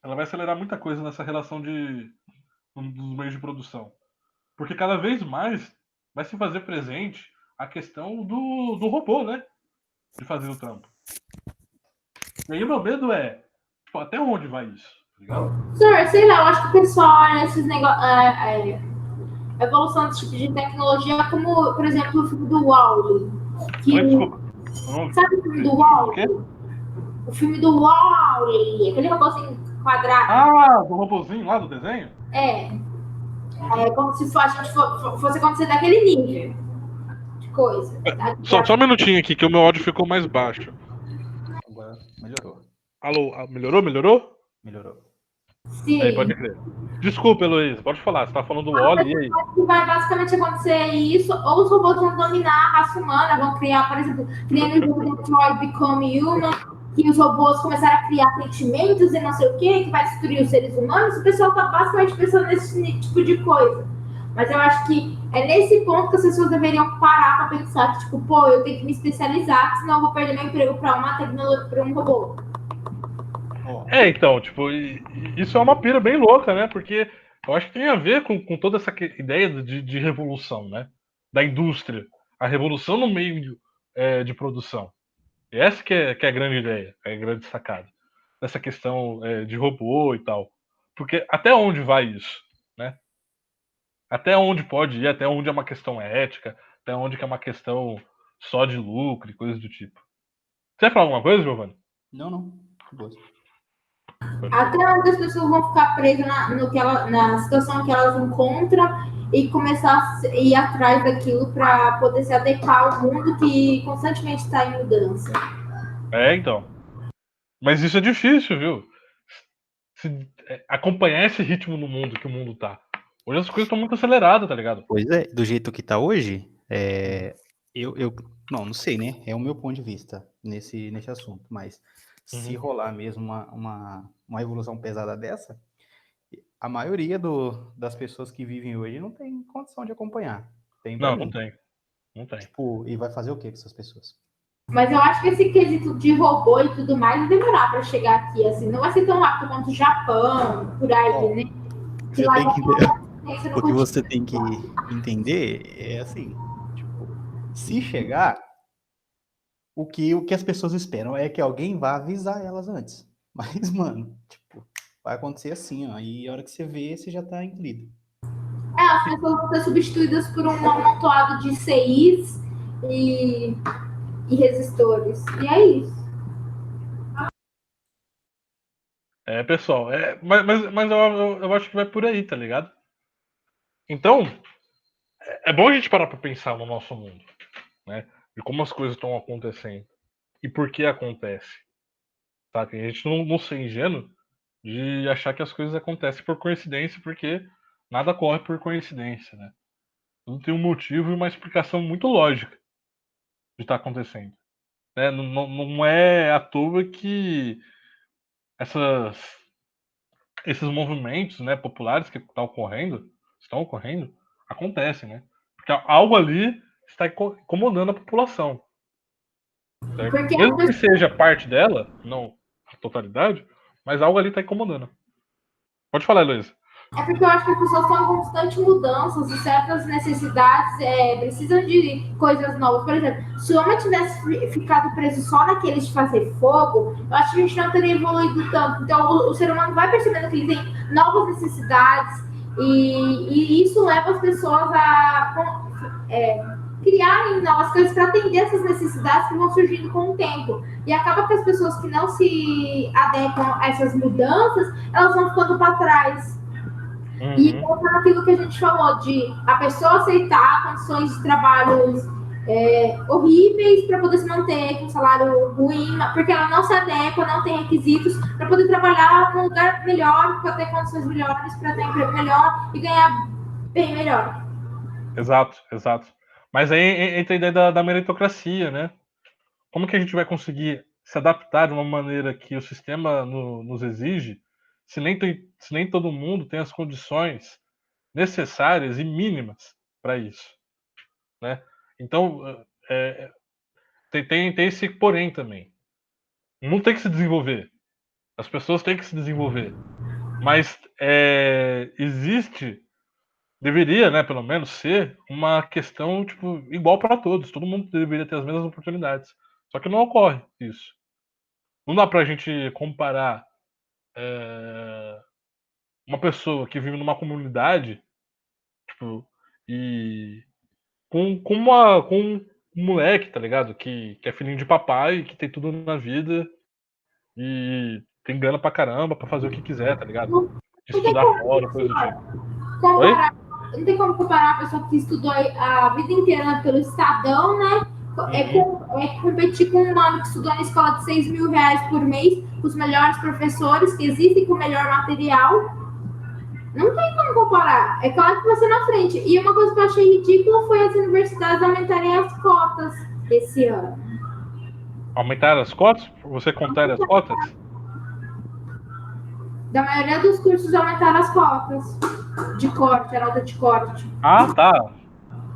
Ela vai acelerar muita coisa nessa relação dos meios de produção. Porque cada vez mais vai se fazer presente a questão do robô, né? De fazer o trampo. E aí o meu medo é, tipo, até onde vai isso? Tá ligado? Senhor, sei lá, eu acho que o pessoal olha esses negócios. A evolução desse tipo de tecnologia, como, por exemplo, o filme do Wall-E. Desculpa. Sabe o filme do Wall-E? O filme do Wall-E, aquele robôzinho quadrado. Ah, do robôzinho lá do desenho? É como se a gente fosse acontecer daquele nível de coisa. Só um minutinho aqui, que o meu áudio ficou mais baixo. Agora melhorou. Alô, melhorou? Melhorou. Sim. Aí, pode crer. Desculpa, Heloísa, pode falar. Você tá falando do Wall-E, e aí? Vai basicamente acontecer isso, ou os robôs vão dominar a raça humana, vão criar, por exemplo, criando o jogo Detroit Become Human, que os robôs começaram a criar sentimentos e não sei o que vai destruir os seres humanos. O pessoal tá basicamente pensando nesse tipo de coisa. Mas eu acho que é nesse ponto que as pessoas deveriam parar para pensar que, tipo, pô, eu tenho que me especializar, senão eu vou perder meu emprego para uma tecnologia, para um robô. Então, tipo, isso é uma pira bem louca, né? Porque eu acho que tem a ver com toda essa ideia de revolução, né? Da indústria. A revolução no meio de produção. E essa que é a grande ideia, é a grande sacada. Dessa questão de robô e tal. Porque até onde vai isso, né? Até onde pode ir, até onde é uma questão ética, até onde que é uma questão só de lucro e coisas do tipo. Você vai falar alguma coisa, Giovanni? Não. Boa. Até onde as pessoas vão ficar presas na situação que elas encontram e começar a ir atrás daquilo para poder se adequar ao mundo que constantemente está em mudança. Então. Mas isso é difícil, viu? Acompanhar esse ritmo no mundo que o mundo tá. Hoje as coisas estão muito aceleradas, tá ligado? Pois é, do jeito que tá hoje, não sei, né? É o meu ponto de vista nesse assunto, mas se rolar mesmo uma evolução pesada dessa, a maioria das pessoas que vivem hoje não tem condição de acompanhar. Não tem. Tipo, e vai fazer o que com essas pessoas? Mas eu acho que esse quesito de robô e tudo mais vai demorar para chegar aqui, assim. Não vai ser tão rápido quanto o Japão, por aí, né? O que você tem que entender é assim, tipo, se chegar, o que as pessoas esperam é que alguém vá avisar elas antes. Mas, mano, tipo, vai acontecer assim, ó. E a hora que você vê, você já tá incluído. As pessoas vão ser substituídas por um amontoado de CIs e resistores. E é isso. pessoal, mas eu acho que vai por aí, tá ligado? Então, é bom a gente parar pra pensar no nosso mundo, né? De como as coisas estão acontecendo e por que acontece, tá? Que a gente não ser ingênuo de achar que as coisas acontecem por coincidência, porque nada ocorre por coincidência, né? Tudo tem um motivo e uma explicação muito lógica de estar acontecendo, né? Não é à toa que essas, esses movimentos, né, populares que estão ocorrendo, acontecem, né? Porque algo ali está incomodando a população, certo? Porque Mesmo que seja parte dela, não a totalidade, mas algo ali está incomodando. Pode falar, Luiz. É porque eu acho que as pessoas estão em constante mudanças e certas necessidades precisam de coisas novas. Por exemplo, se o homem tivesse ficado preso só naqueles de fazer fogo, eu acho que a gente não teria evoluído tanto. Então, o ser humano vai percebendo que ele tem novas necessidades e isso leva as pessoas a criarem novas coisas para atender essas necessidades que vão surgindo com o tempo. E acaba que as pessoas que não se adequam a essas mudanças, elas vão ficando para trás. E volta naquilo que a gente falou, de a pessoa aceitar condições de trabalhos horríveis para poder se manter com salário ruim, porque ela não se adequa, não tem requisitos para poder trabalhar num lugar melhor, para ter condições melhores, para ter um emprego melhor e ganhar bem melhor. Exato. Mas aí entra a ideia da meritocracia, né? Como que a gente vai conseguir se adaptar de uma maneira que o sistema nos exige, se nem todo mundo tem as condições necessárias e mínimas para isso, né? Então, tem esse porém também. O mundo tem que se desenvolver. As pessoas têm que se desenvolver. Mas deveria, né, pelo menos ser uma questão tipo igual para todos. Todo mundo deveria ter as mesmas oportunidades. Só que não ocorre isso. Não dá pra gente comparar uma pessoa que vive numa comunidade, tipo, e com um moleque, tá ligado? Que é filhinho de papai, que tem tudo na vida e tem grana pra caramba pra fazer o que quiser, tá ligado? De Não tem estudar fora, como coisa do tipo. Oi? comparar, não tem como comparar a pessoa que estudou a vida inteira pelo Estadão, né? Competir com um mano que estudou na escola de 6 mil reais por mês, com os melhores professores que existem, com o melhor material. Não tem como comparar. É claro que vai ser na frente. E uma coisa que eu achei ridícula foi as universidades aumentarem as cotas esse ano. Aumentar as cotas? Você contar as cotas? Da maioria dos cursos aumentaram as cotas de corte, a nota de corte. Ah, tá.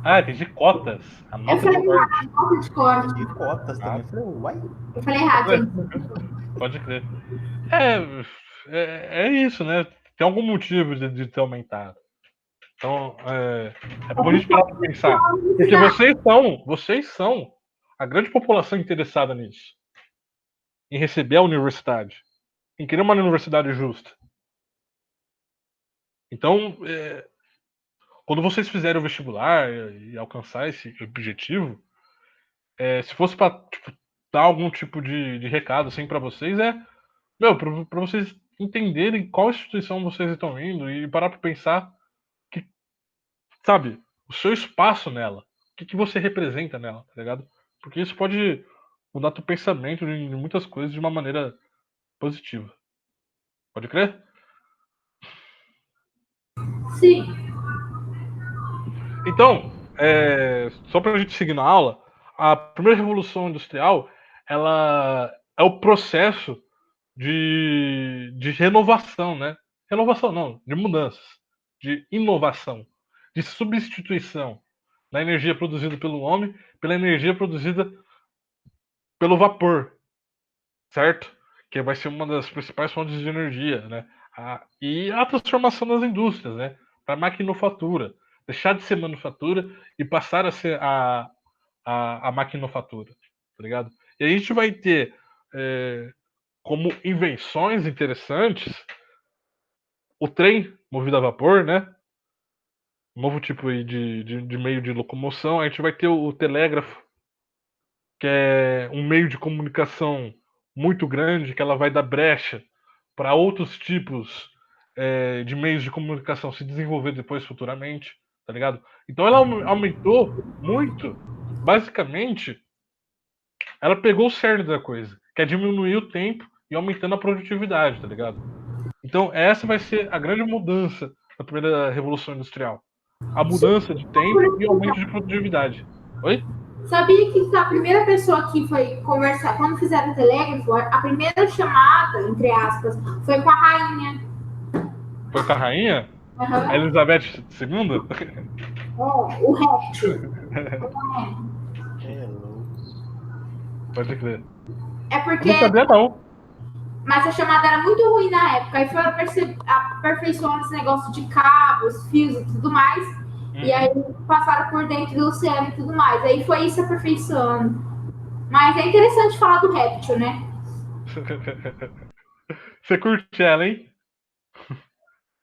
Ah, entendi cotas. A Eu nota falei de errado, corte. nota de corte. De cotas também. Eu falei, uai. Eu falei errado, gente. Pode crer. É isso, né? Tem algum motivo de ter aumentado. Então, é bom a gente parar pra pensar. Porque vocês são a grande população interessada nisso. Em receber a universidade. Em querer uma universidade justa. Então, quando vocês fizerem o vestibular e alcançar esse objetivo, se fosse para dar algum tipo de recado assim para vocês, para vocês entenderem qual instituição vocês estão indo e parar para pensar que, sabe, o seu espaço nela, o que você representa nela, tá ligado? Porque isso pode mudar teu pensamento de muitas coisas de uma maneira positiva. Pode crer? Sim. Então, só para a gente seguir na aula, a primeira revolução industrial, ela é o processo de renovação, né? Renovação não, de mudanças, de inovação, de substituição da energia produzida pelo homem pela energia produzida pelo vapor, certo? Que vai ser uma das principais fontes de energia, né? E a transformação das indústrias, né? Para maquinofatura, deixar de ser manufatura e passar a ser a maquinofatura, tá ligado? E a gente vai ter como invenções interessantes o trem movido a vapor, né? Um novo tipo aí de meio de locomoção. A gente vai ter o telégrafo, que é um meio de comunicação muito grande, que ela vai dar brecha para outros tipos de meios de comunicação se desenvolver depois futuramente, tá ligado? Então ela aumentou muito, basicamente, ela pegou o cerne da coisa, que é diminuir o tempo e aumentando a produtividade, tá ligado? Então essa vai ser a grande mudança da primeira revolução industrial. A mudança de tempo e aumento de produtividade. Oi? Sabia que a primeira pessoa que foi conversar, quando fizeram o telégrafo, a primeira chamada, entre aspas, foi com a rainha. Foi com a rainha? A Aham. Elizabeth II? O réptil. É louco. Pode crer. É Eu porque. não sabia, não. Mas a chamada era muito ruim na época. Aí foram aperfeiçoando esse negócio de cabos, fios e tudo mais. E aí passaram por dentro do oceano e tudo mais. Aí foi isso aperfeiçoando. Mas é interessante falar do réptil, né? Você curte ela, hein?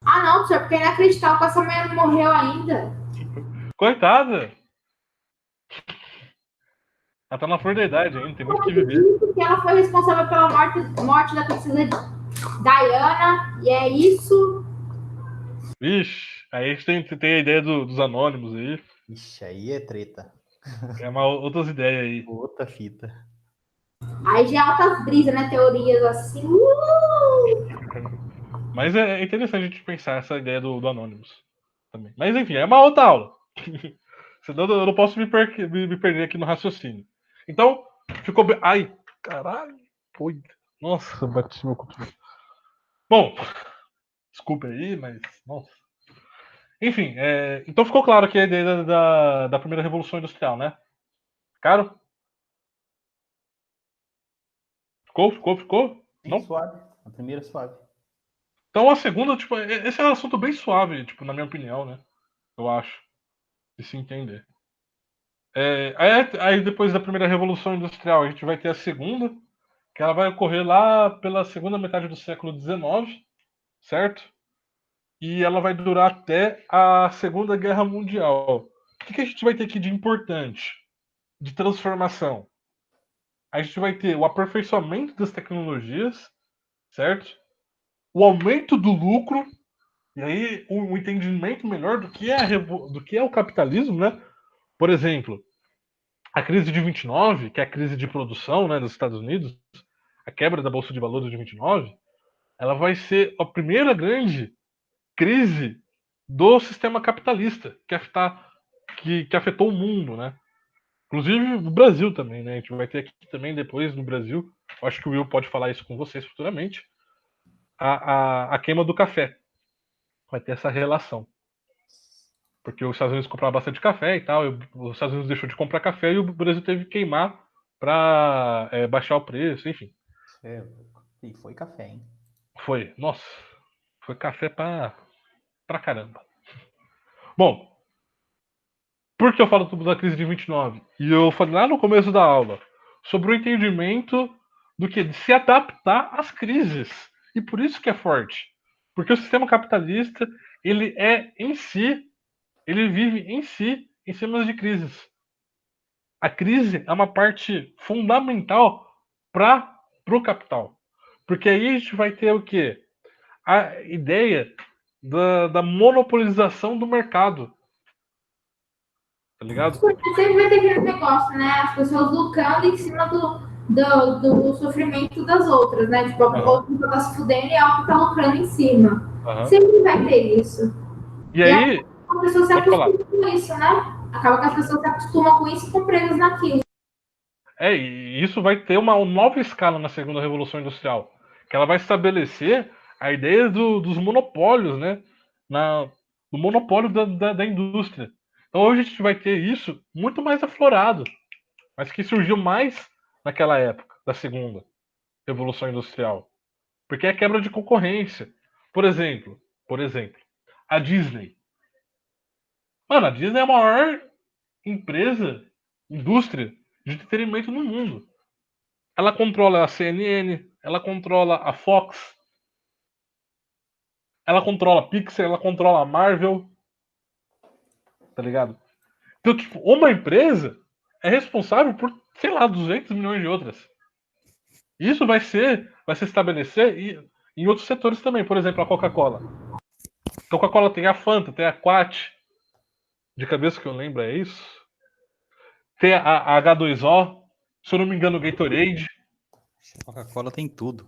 Ah, não, senhor, porque é inacreditável que essa mulher não morreu ainda. Coitada! Ela tá na flor da idade ainda, tem Eu muito que viver. acredito que ela foi responsável pela morte da princesa Diana. E é isso. Vixe, aí a gente tem a ideia dos anônimos aí. Ixi, aí é treta. É outras ideias aí. Outra fita. Aí já é altas brisas, né? Teorias assim. Mas é interessante a gente pensar essa ideia do Anonymous também. Mas enfim, é uma outra aula. Senão eu não posso me perder aqui no raciocínio. Então, ficou bem. Ai, caralho. Foi. Nossa, bati meu cotovelo. Bom, desculpa aí, mas. Nossa. Enfim, então ficou claro aqui a ideia da primeira revolução industrial, né? Caro? Ficou? Sim, Não? suave. A primeira suave. Então a segunda, tipo, esse é um assunto bem suave, tipo, na minha opinião, né? Eu acho. De se entender. Aí depois da primeira revolução industrial, a gente vai ter a segunda, que ela vai ocorrer lá pela segunda metade do século XIX, certo? E ela vai durar até a Segunda Guerra Mundial. O que a gente vai ter aqui de importante, de transformação? A gente vai ter o aperfeiçoamento das tecnologias, certo? O aumento do lucro, e aí um entendimento melhor do que é o capitalismo, né? Por exemplo, a crise de 29, que é a crise de produção, né, dos Estados Unidos, a quebra da Bolsa de Valores de 29, ela vai ser a primeira grande crise do sistema capitalista que afetou o mundo, né? Inclusive o Brasil também, né? A gente vai ter aqui também depois no Brasil, eu acho que o Will pode falar isso com vocês futuramente, a queima do café. Vai ter essa relação. Porque os Estados Unidos compravam bastante café e tal, e os Estados Unidos deixou de comprar café e o Brasil teve que queimar para baixar o preço, enfim. E foi café, hein? Foi, nossa, foi café pra caramba. Bom, por que eu falo tudo da crise de 29? E eu falei lá no começo da aula sobre o entendimento do que? De se adaptar às crises. E por isso que é forte. Porque o sistema capitalista, ele é em si, ele vive em si em cima de crises. A crise é uma parte fundamental para o capital. Porque aí a gente vai ter o quê? A ideia da monopolização do mercado. Tá ligado? Porque sempre vai ter aquele negócio, né? As pessoas lucrando em cima do sofrimento das outras, né? Tipo, a outra tá se fudendo e a outra tá lucrando em cima. Sempre vai ter isso. E aí, a pessoa se pode falar. acostuma com isso, né? Acaba que as pessoas se acostumam com isso e ficam presas naquilo. E isso vai ter uma nova escala na segunda revolução industrial, que ela vai estabelecer a ideia dos monopólios, né? Do monopólio da indústria. Então hoje a gente vai ter isso muito mais aflorado, mas que surgiu mais naquela época da segunda revolução industrial, porque é a quebra de concorrência. Por exemplo, a Disney. Mano, a Disney é a maior empresa, indústria de entretenimento no mundo. Ela controla a CNN, ela controla a Fox, ela controla a Pixar, ela controla a Marvel. Tá ligado? Então, tipo, uma empresa é responsável por, sei lá, 200 milhões de outras. Isso vai se estabelecer em outros setores também, por exemplo, a Coca-Cola. A Coca-Cola tem a Fanta, tem a Quat, de cabeça que eu lembro é isso. Tem a H2O, se eu não me engano, o Gatorade. Coca-Cola tem tudo.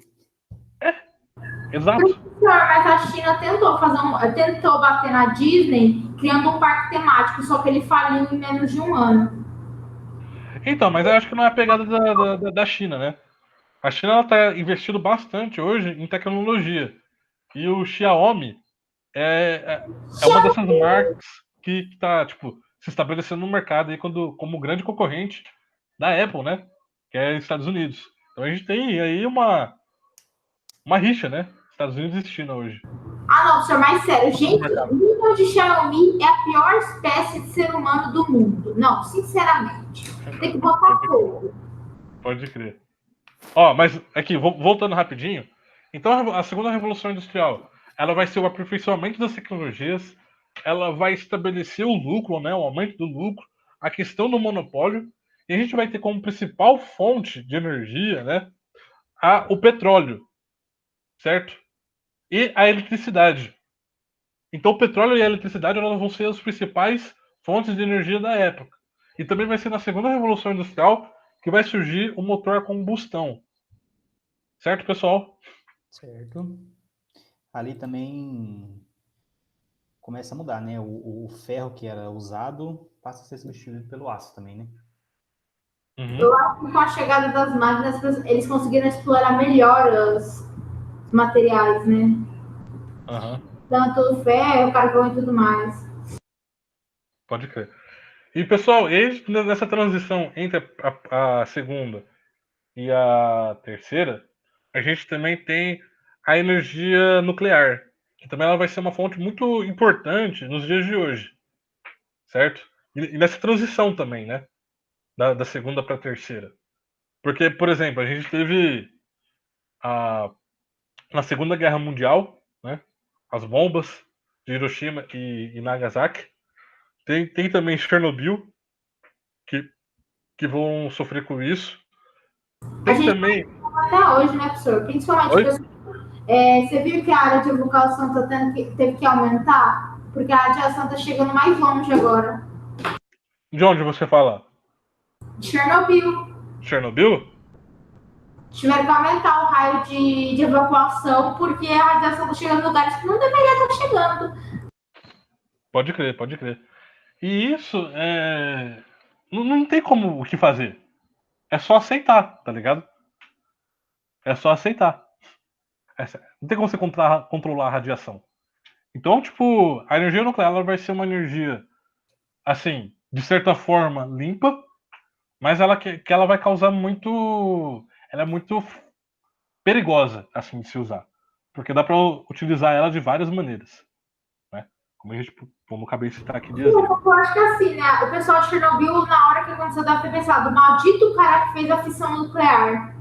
Exato. Mas a China tentou bater na Disney criando um parque temático, só que ele faliu em menos de um ano. Então, mas eu acho que não é a pegada da China, né? A China está investindo bastante hoje em tecnologia. E o Xiaomi é uma dessas marcas que está tipo, se estabelecendo no mercado aí como grande concorrente da Apple, né? Que é Estados Unidos. Então a gente tem aí uma rixa, né? Estados Unidos e China hoje. Ah, não, senhor, mais sério. Gente, o nível de Xiaomi é a pior espécie de ser humano do mundo. Não, sinceramente. Tem que botar fogo. Pode crer. Ó, mas aqui, voltando rapidinho. Então, a segunda revolução industrial, ela vai ser o aperfeiçoamento das tecnologias, ela vai estabelecer o lucro, né, o aumento do lucro, a questão do monopólio, e a gente vai ter como principal fonte de energia, né, o petróleo, certo? E a eletricidade. Então, o petróleo e a eletricidade elas vão ser as principais fontes de energia da época. E também vai ser na segunda revolução industrial que vai surgir o motor a combustão. Certo, pessoal? Certo. Ali também começa a mudar, né? O ferro que era usado passa a ser substituído pelo aço também, né? Uhum. Eu acho que com a chegada das máquinas, eles conseguiram explorar melhor os materiais, né? Aham, Tanto o ferro, o carvão e tudo mais. pode crer. E, pessoal, nessa transição entre a segunda e a terceira, a gente também tem a energia nuclear, que também ela vai ser uma fonte muito importante nos dias de hoje, certo? E nessa transição também, né? Da segunda para a terceira. Porque, por exemplo, a gente teve a, na Segunda Guerra Mundial, né? As bombas de Hiroshima e Nagasaki. Tem também Chernobyl, que, que vão sofrer com isso. A Tem gente também. até hoje, né, professor? Principalmente, Oi? você viu que a área de evacuação teve que aumentar? Porque a radiação está chegando mais longe agora. De onde você fala? De Chernobyl. Chernobyl? Tiveram que aumentar o raio de evacuação porque a radiação está chegando em lugares que não deveria estar chegando. Pode crer, pode crer. E isso não tem como o que fazer. É só aceitar, tá ligado? É só aceitar. Não tem como você controlar a radiação. Então, tipo, a energia nuclear ela vai ser uma energia, assim, de certa forma, limpa, mas que ela vai causar muito. Ela é muito perigosa, assim, de se usar. Porque dá para utilizar ela de várias maneiras. Né? Como acabei de citar aqui de exemplo. Eu acho que assim, né? O pessoal de Chernobyl, na hora que aconteceu, deve ter pensado, maldito cara que fez a fissão nuclear.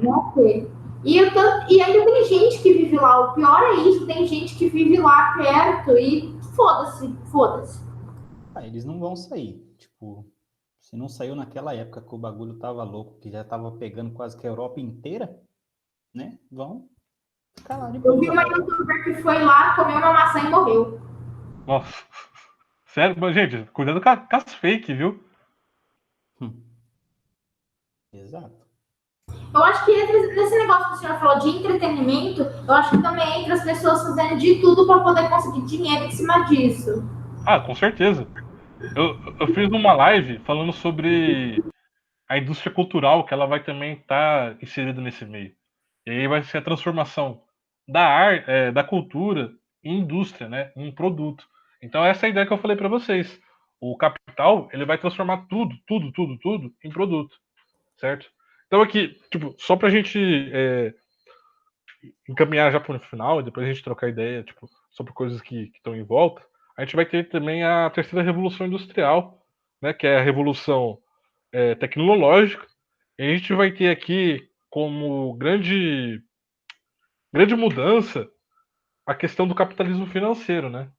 Não sei. E ainda tem gente que vive lá. O pior é isso, tem gente que vive lá perto e foda-se, foda-se. Eles não vão sair. Tipo, se não saiu naquela época que o bagulho tava louco, que já tava pegando quase que a Europa inteira, né? Vão ficar lá de Eu vi boa. uma youtuber que foi lá, comeu uma maçã e morreu. Nossa. Sério, mas, gente, cuidado com as fake, viu? Hum. Exato. Eu acho que nesse negócio que o senhor falou de entretenimento, eu acho que também entra as pessoas fazendo de tudo para poder conseguir dinheiro em cima disso. Ah, com certeza. Eu fiz uma live falando sobre a indústria cultural, que ela vai também estar inserida nesse meio. E aí vai ser a transformação da cultura em indústria, né? Em produto. Então essa é a ideia que eu falei para vocês. O capital, ele vai transformar tudo em produto, certo? Então aqui, tipo, só pra gente encaminhar já para o final, e depois a gente trocar ideia, tipo, sobre coisas que estão em volta, a gente vai ter também a terceira revolução industrial, né? Que é a revolução tecnológica. E a gente vai ter aqui como grande mudança a questão do capitalismo financeiro, né?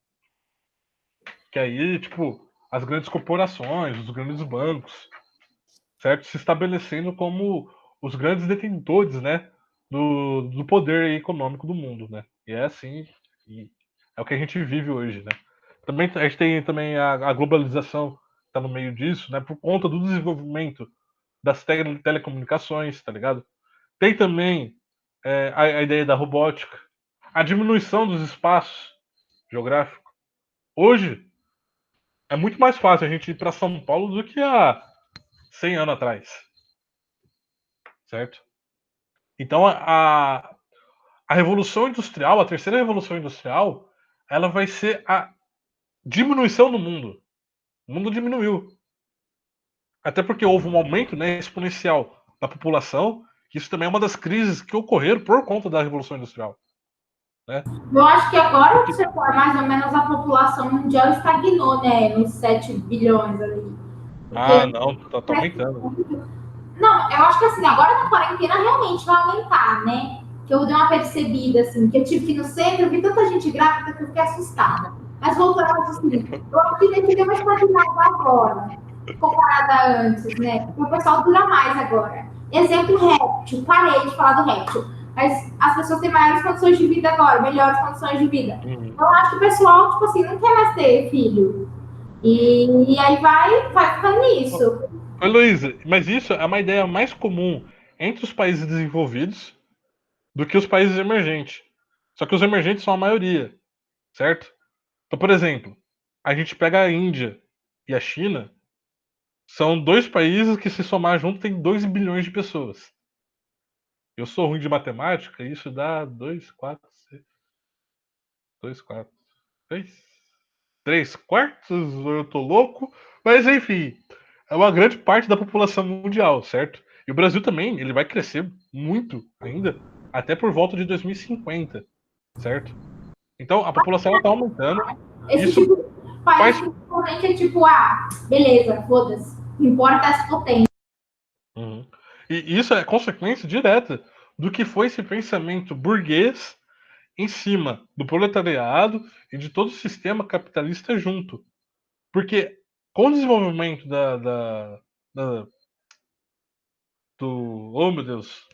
Que aí, tipo, as grandes corporações, os grandes bancos, certo? Se estabelecendo como os grandes detentores, né? do poder econômico do mundo, né? E é assim, e é o que a gente vive hoje, né? Também a gente tem também a globalização que está no meio disso, né? Por conta do desenvolvimento das telecomunicações, tá ligado? Tem também a ideia da robótica, a diminuição dos espaços geográficos. Hoje é muito mais fácil a gente ir para São Paulo do que há 100 anos atrás, certo? Então a revolução industrial, a terceira revolução industrial, ela vai ser a diminuição do mundo. O mundo diminuiu. Até porque houve um aumento, né, exponencial da população. Isso também é uma das crises que ocorreram por conta da revolução industrial, né? Eu acho que agora, se for mais ou menos, a população mundial estagnou, né? Nos 7 bilhões ali. Ah, Porque não, tá aumentando. não, eu acho que assim, agora na quarentena realmente vai aumentar, né? Que eu dei uma percebida, assim, que eu tive que ir no centro, vi tanta gente grávida que eu fiquei assustada. Mas voltando ao assim, eu acredito que deu uma estagnada agora, comparada antes, né? Porque o pessoal dura mais agora. Exemplo réptil, parei de falar do réptil. Mas as pessoas têm maiores condições de vida agora, melhores condições de vida. Então, eu acho que o pessoal, tipo assim, não quer mais ter filho. E aí vai ficando nisso. Ô, Luísa, mas isso é uma ideia mais comum entre os países desenvolvidos do que os países emergentes. Só que os emergentes são a maioria, certo? Então, por exemplo, a gente pega a Índia e a China, são dois países que, se somar junto, tem 2 bilhões de pessoas. Eu sou ruim de matemática, isso dá 2, 4, 6, 2, 4, 6, 3 quartos, eu tô louco, mas enfim, é uma grande parte da população mundial, certo? E o Brasil também, ele vai crescer muito ainda, até por volta de 2050, certo? Então, a população está aumentando, Esse isso tipo de país faz... principalmente é tipo, beleza, foda-se. Não importa as potências. Uhum. E isso é consequência direta do que foi esse pensamento burguês em cima do proletariado e de todo o sistema capitalista junto. Porque com o desenvolvimento da- do. Oh, meu Deus!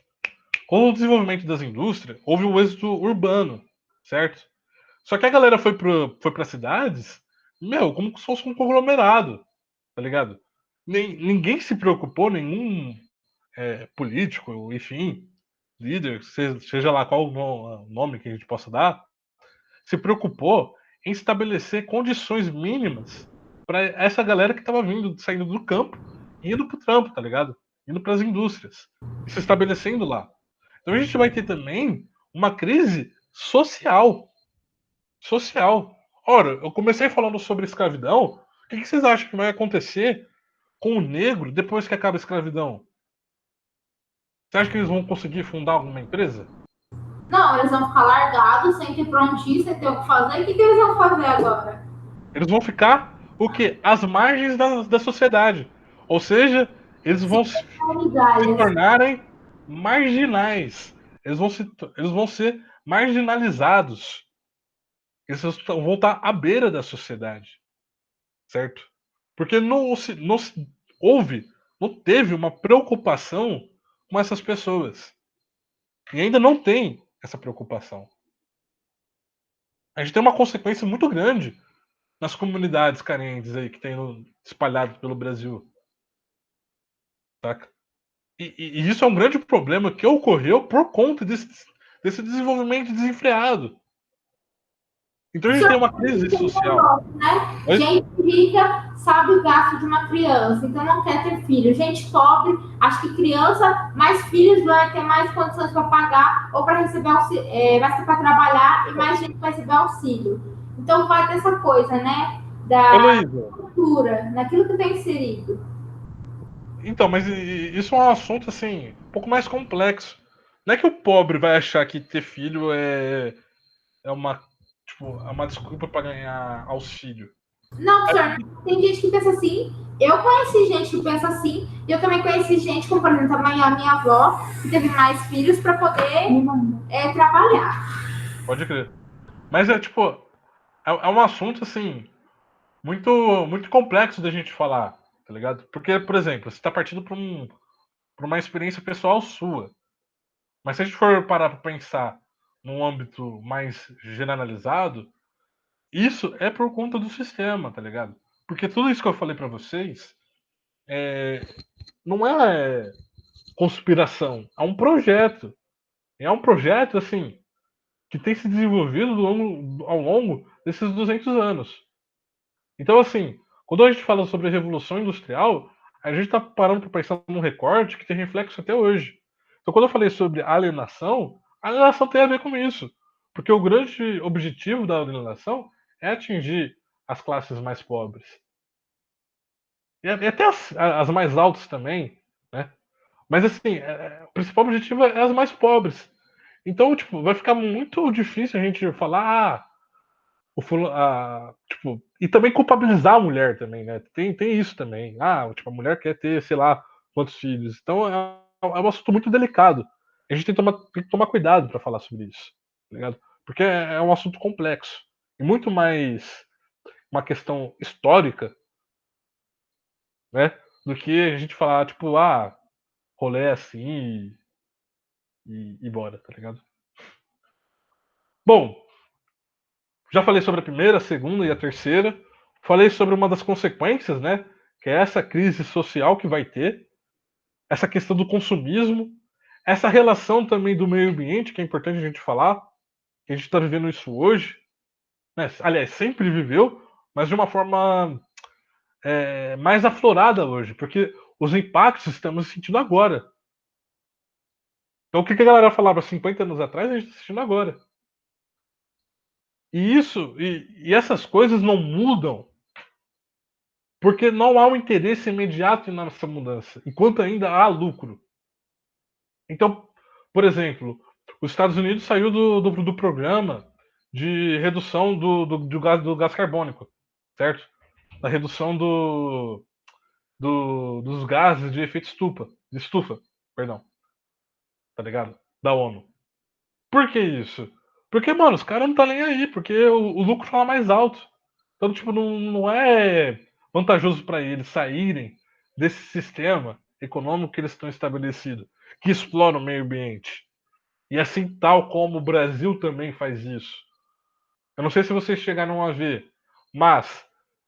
Com o desenvolvimento das indústrias, houve um êxito urbano, certo? Só que a galera foi para cidades, meu, como se fosse um conglomerado, tá ligado? Ninguém se preocupou, nenhum político, enfim, líder, seja lá qual o nome que a gente possa dar, se preocupou em estabelecer condições mínimas para essa galera que estava vindo, saindo do campo, e indo pro trampo, tá ligado? Indo para as indústrias e se estabelecendo lá. Então a gente vai ter também uma crise social. Social. Ora, eu comecei falando sobre escravidão. O que vocês acham que vai acontecer com o negro depois que acaba a escravidão? Você acha que eles vão conseguir fundar alguma empresa? Não, eles vão ficar largados, sem ter pra onde ir, sem ter o que fazer. O que eles vão fazer agora? Eles vão ficar o quê? Às margens da sociedade. Ou seja, eles vão se Migalhas. tornarem marginais. Eles vão ser marginalizados. Eles vão estar à beira da sociedade. Certo? Porque não houve, não teve uma preocupação com essas pessoas. E ainda não tem essa preocupação. A gente tem uma consequência muito grande nas comunidades carentes aí que tem espalhado pelo Brasil. Saca? E isso é um grande problema que ocorreu por conta desse desenvolvimento desenfreado. Então a gente tem uma crise social. Né? Oi? Gente rica sabe o gasto de uma criança, então não quer ter filho. Gente pobre, acho que criança, mais filhos vai ter mais condições para pagar ou para receber auxílio, vai ser para trabalhar e mais gente vai receber auxílio. Então vai dessa coisa, né? Ô, Da Luísa, cultura, naquilo que tem inserido. então, mas isso é um assunto assim, um pouco mais complexo. Não é que o pobre vai achar que ter filho é uma, tipo, é uma desculpa para ganhar auxílio. Não, senhor, tem gente que pensa assim. Eu conheci gente que pensa assim, e eu também conheci gente, como por exemplo a minha avó, que teve mais filhos para poder trabalhar. Pode crer. Mas é tipo, é um assunto assim, muito, muito complexo da gente falar, tá ligado? Porque, por exemplo, você está partindo para uma experiência pessoal sua. Mas se a gente for parar para pensar num âmbito mais generalizado, isso é por conta do sistema, tá ligado? Porque tudo isso que eu falei para vocês não é conspiração, é um projeto. É um projeto, assim, que tem se desenvolvido ao longo desses 200 anos. Então, assim, quando a gente fala sobre a Revolução Industrial, a gente está parando para pensar num recorte que tem reflexo até hoje. Então, quando eu falei sobre a alienação tem a ver com isso. Porque o grande objetivo da alienação é atingir as classes mais pobres. E até as mais altas também, né? Mas, assim, o principal objetivo é as mais pobres. Então, tipo, vai ficar muito difícil a gente falar, tipo, e também culpabilizar a mulher também, né? Tem isso também. Tipo, a mulher quer ter, sei lá, quantos filhos. Então é um assunto muito delicado. A gente tem que tomar cuidado para falar sobre isso, tá ligado? Porque é um assunto complexo. E muito mais uma questão histórica, né? Do que a gente falar, tipo, rolê é assim e bora, tá ligado? Bom, já falei sobre a primeira, a segunda e a terceira. Falei sobre uma das consequências, né? Que é essa crise social que vai ter, essa questão do consumismo, essa relação também do meio ambiente, que é importante a gente falar, que a gente está vivendo isso hoje, né? Aliás, sempre viveu, mas de uma forma mais aflorada hoje, porque os impactos estamos sentindo agora. Então, o que a galera falava 50 anos atrás, a gente está sentindo agora. E essas coisas não mudam porque não há um interesse imediato nessa mudança, enquanto ainda há lucro. Então, por exemplo, os Estados Unidos saiu do programa de redução do gás carbônico, certo? Da redução dos gases de efeito estufa, perdão, tá ligado? Da ONU. Por que isso? Porque, mano, os caras não tá nem aí, porque o lucro fala mais alto. Então, tipo, não é vantajoso para eles saírem desse sistema econômico que eles estão estabelecidos, que explora o meio ambiente. E assim, tal como o Brasil também faz isso. Eu não sei se vocês chegaram a ver, mas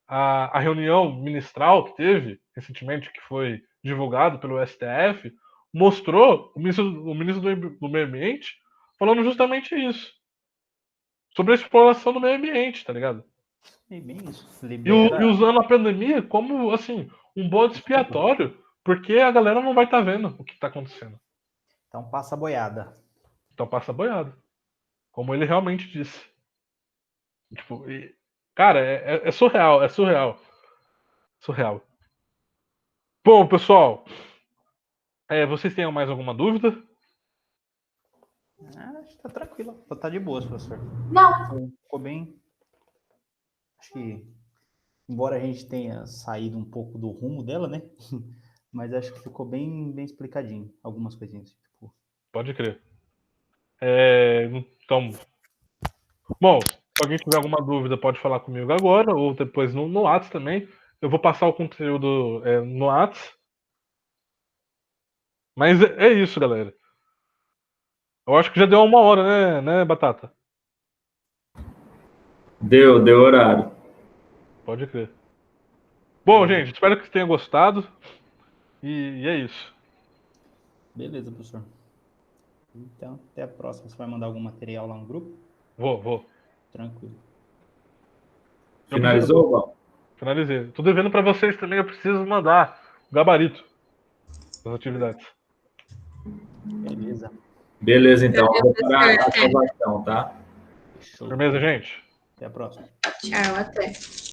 a reunião ministral que teve recentemente, que foi divulgado pelo STF, mostrou o ministro do Meio Ambiente falando justamente isso. Sobre a exploração do meio ambiente, tá ligado? É bem isso. E Libera. usando a pandemia como, assim, um bode expiatório, porque a galera não vai estar vendo o que está acontecendo. Então passa a boiada. Então passa boiado. Como ele realmente disse. Tipo, cara, é surreal, é surreal. Surreal. Bom, pessoal, vocês têm mais alguma dúvida? Acho que tá tranquilo. Tá de boa, professor. Não, Ficou bem. Acho que, embora a gente tenha saído um pouco do rumo dela, né? Mas acho que ficou bem explicadinho. Algumas coisinhas. Tipo, Pode crer. Então, bom, se alguém tiver alguma dúvida, pode falar comigo agora, ou depois no Whats também. Eu vou passar o conteúdo no Whats. Mas é isso, galera. Eu acho que já deu 1 hora, né, Batata? Deu horário. Pode crer. Bom, gente, espero que tenha gostado. E é isso. beleza, professor. Então, até a próxima. Você vai mandar algum material lá no grupo? Vou. Tranquilo. Finalizou, Val? Finalizei. Tô devendo pra vocês também, eu preciso mandar o gabarito das atividades. Beleza. Beleza, então. Vou parar a aprovação, tá? Show. Firmeza, gente? Até a próxima. tchau, até.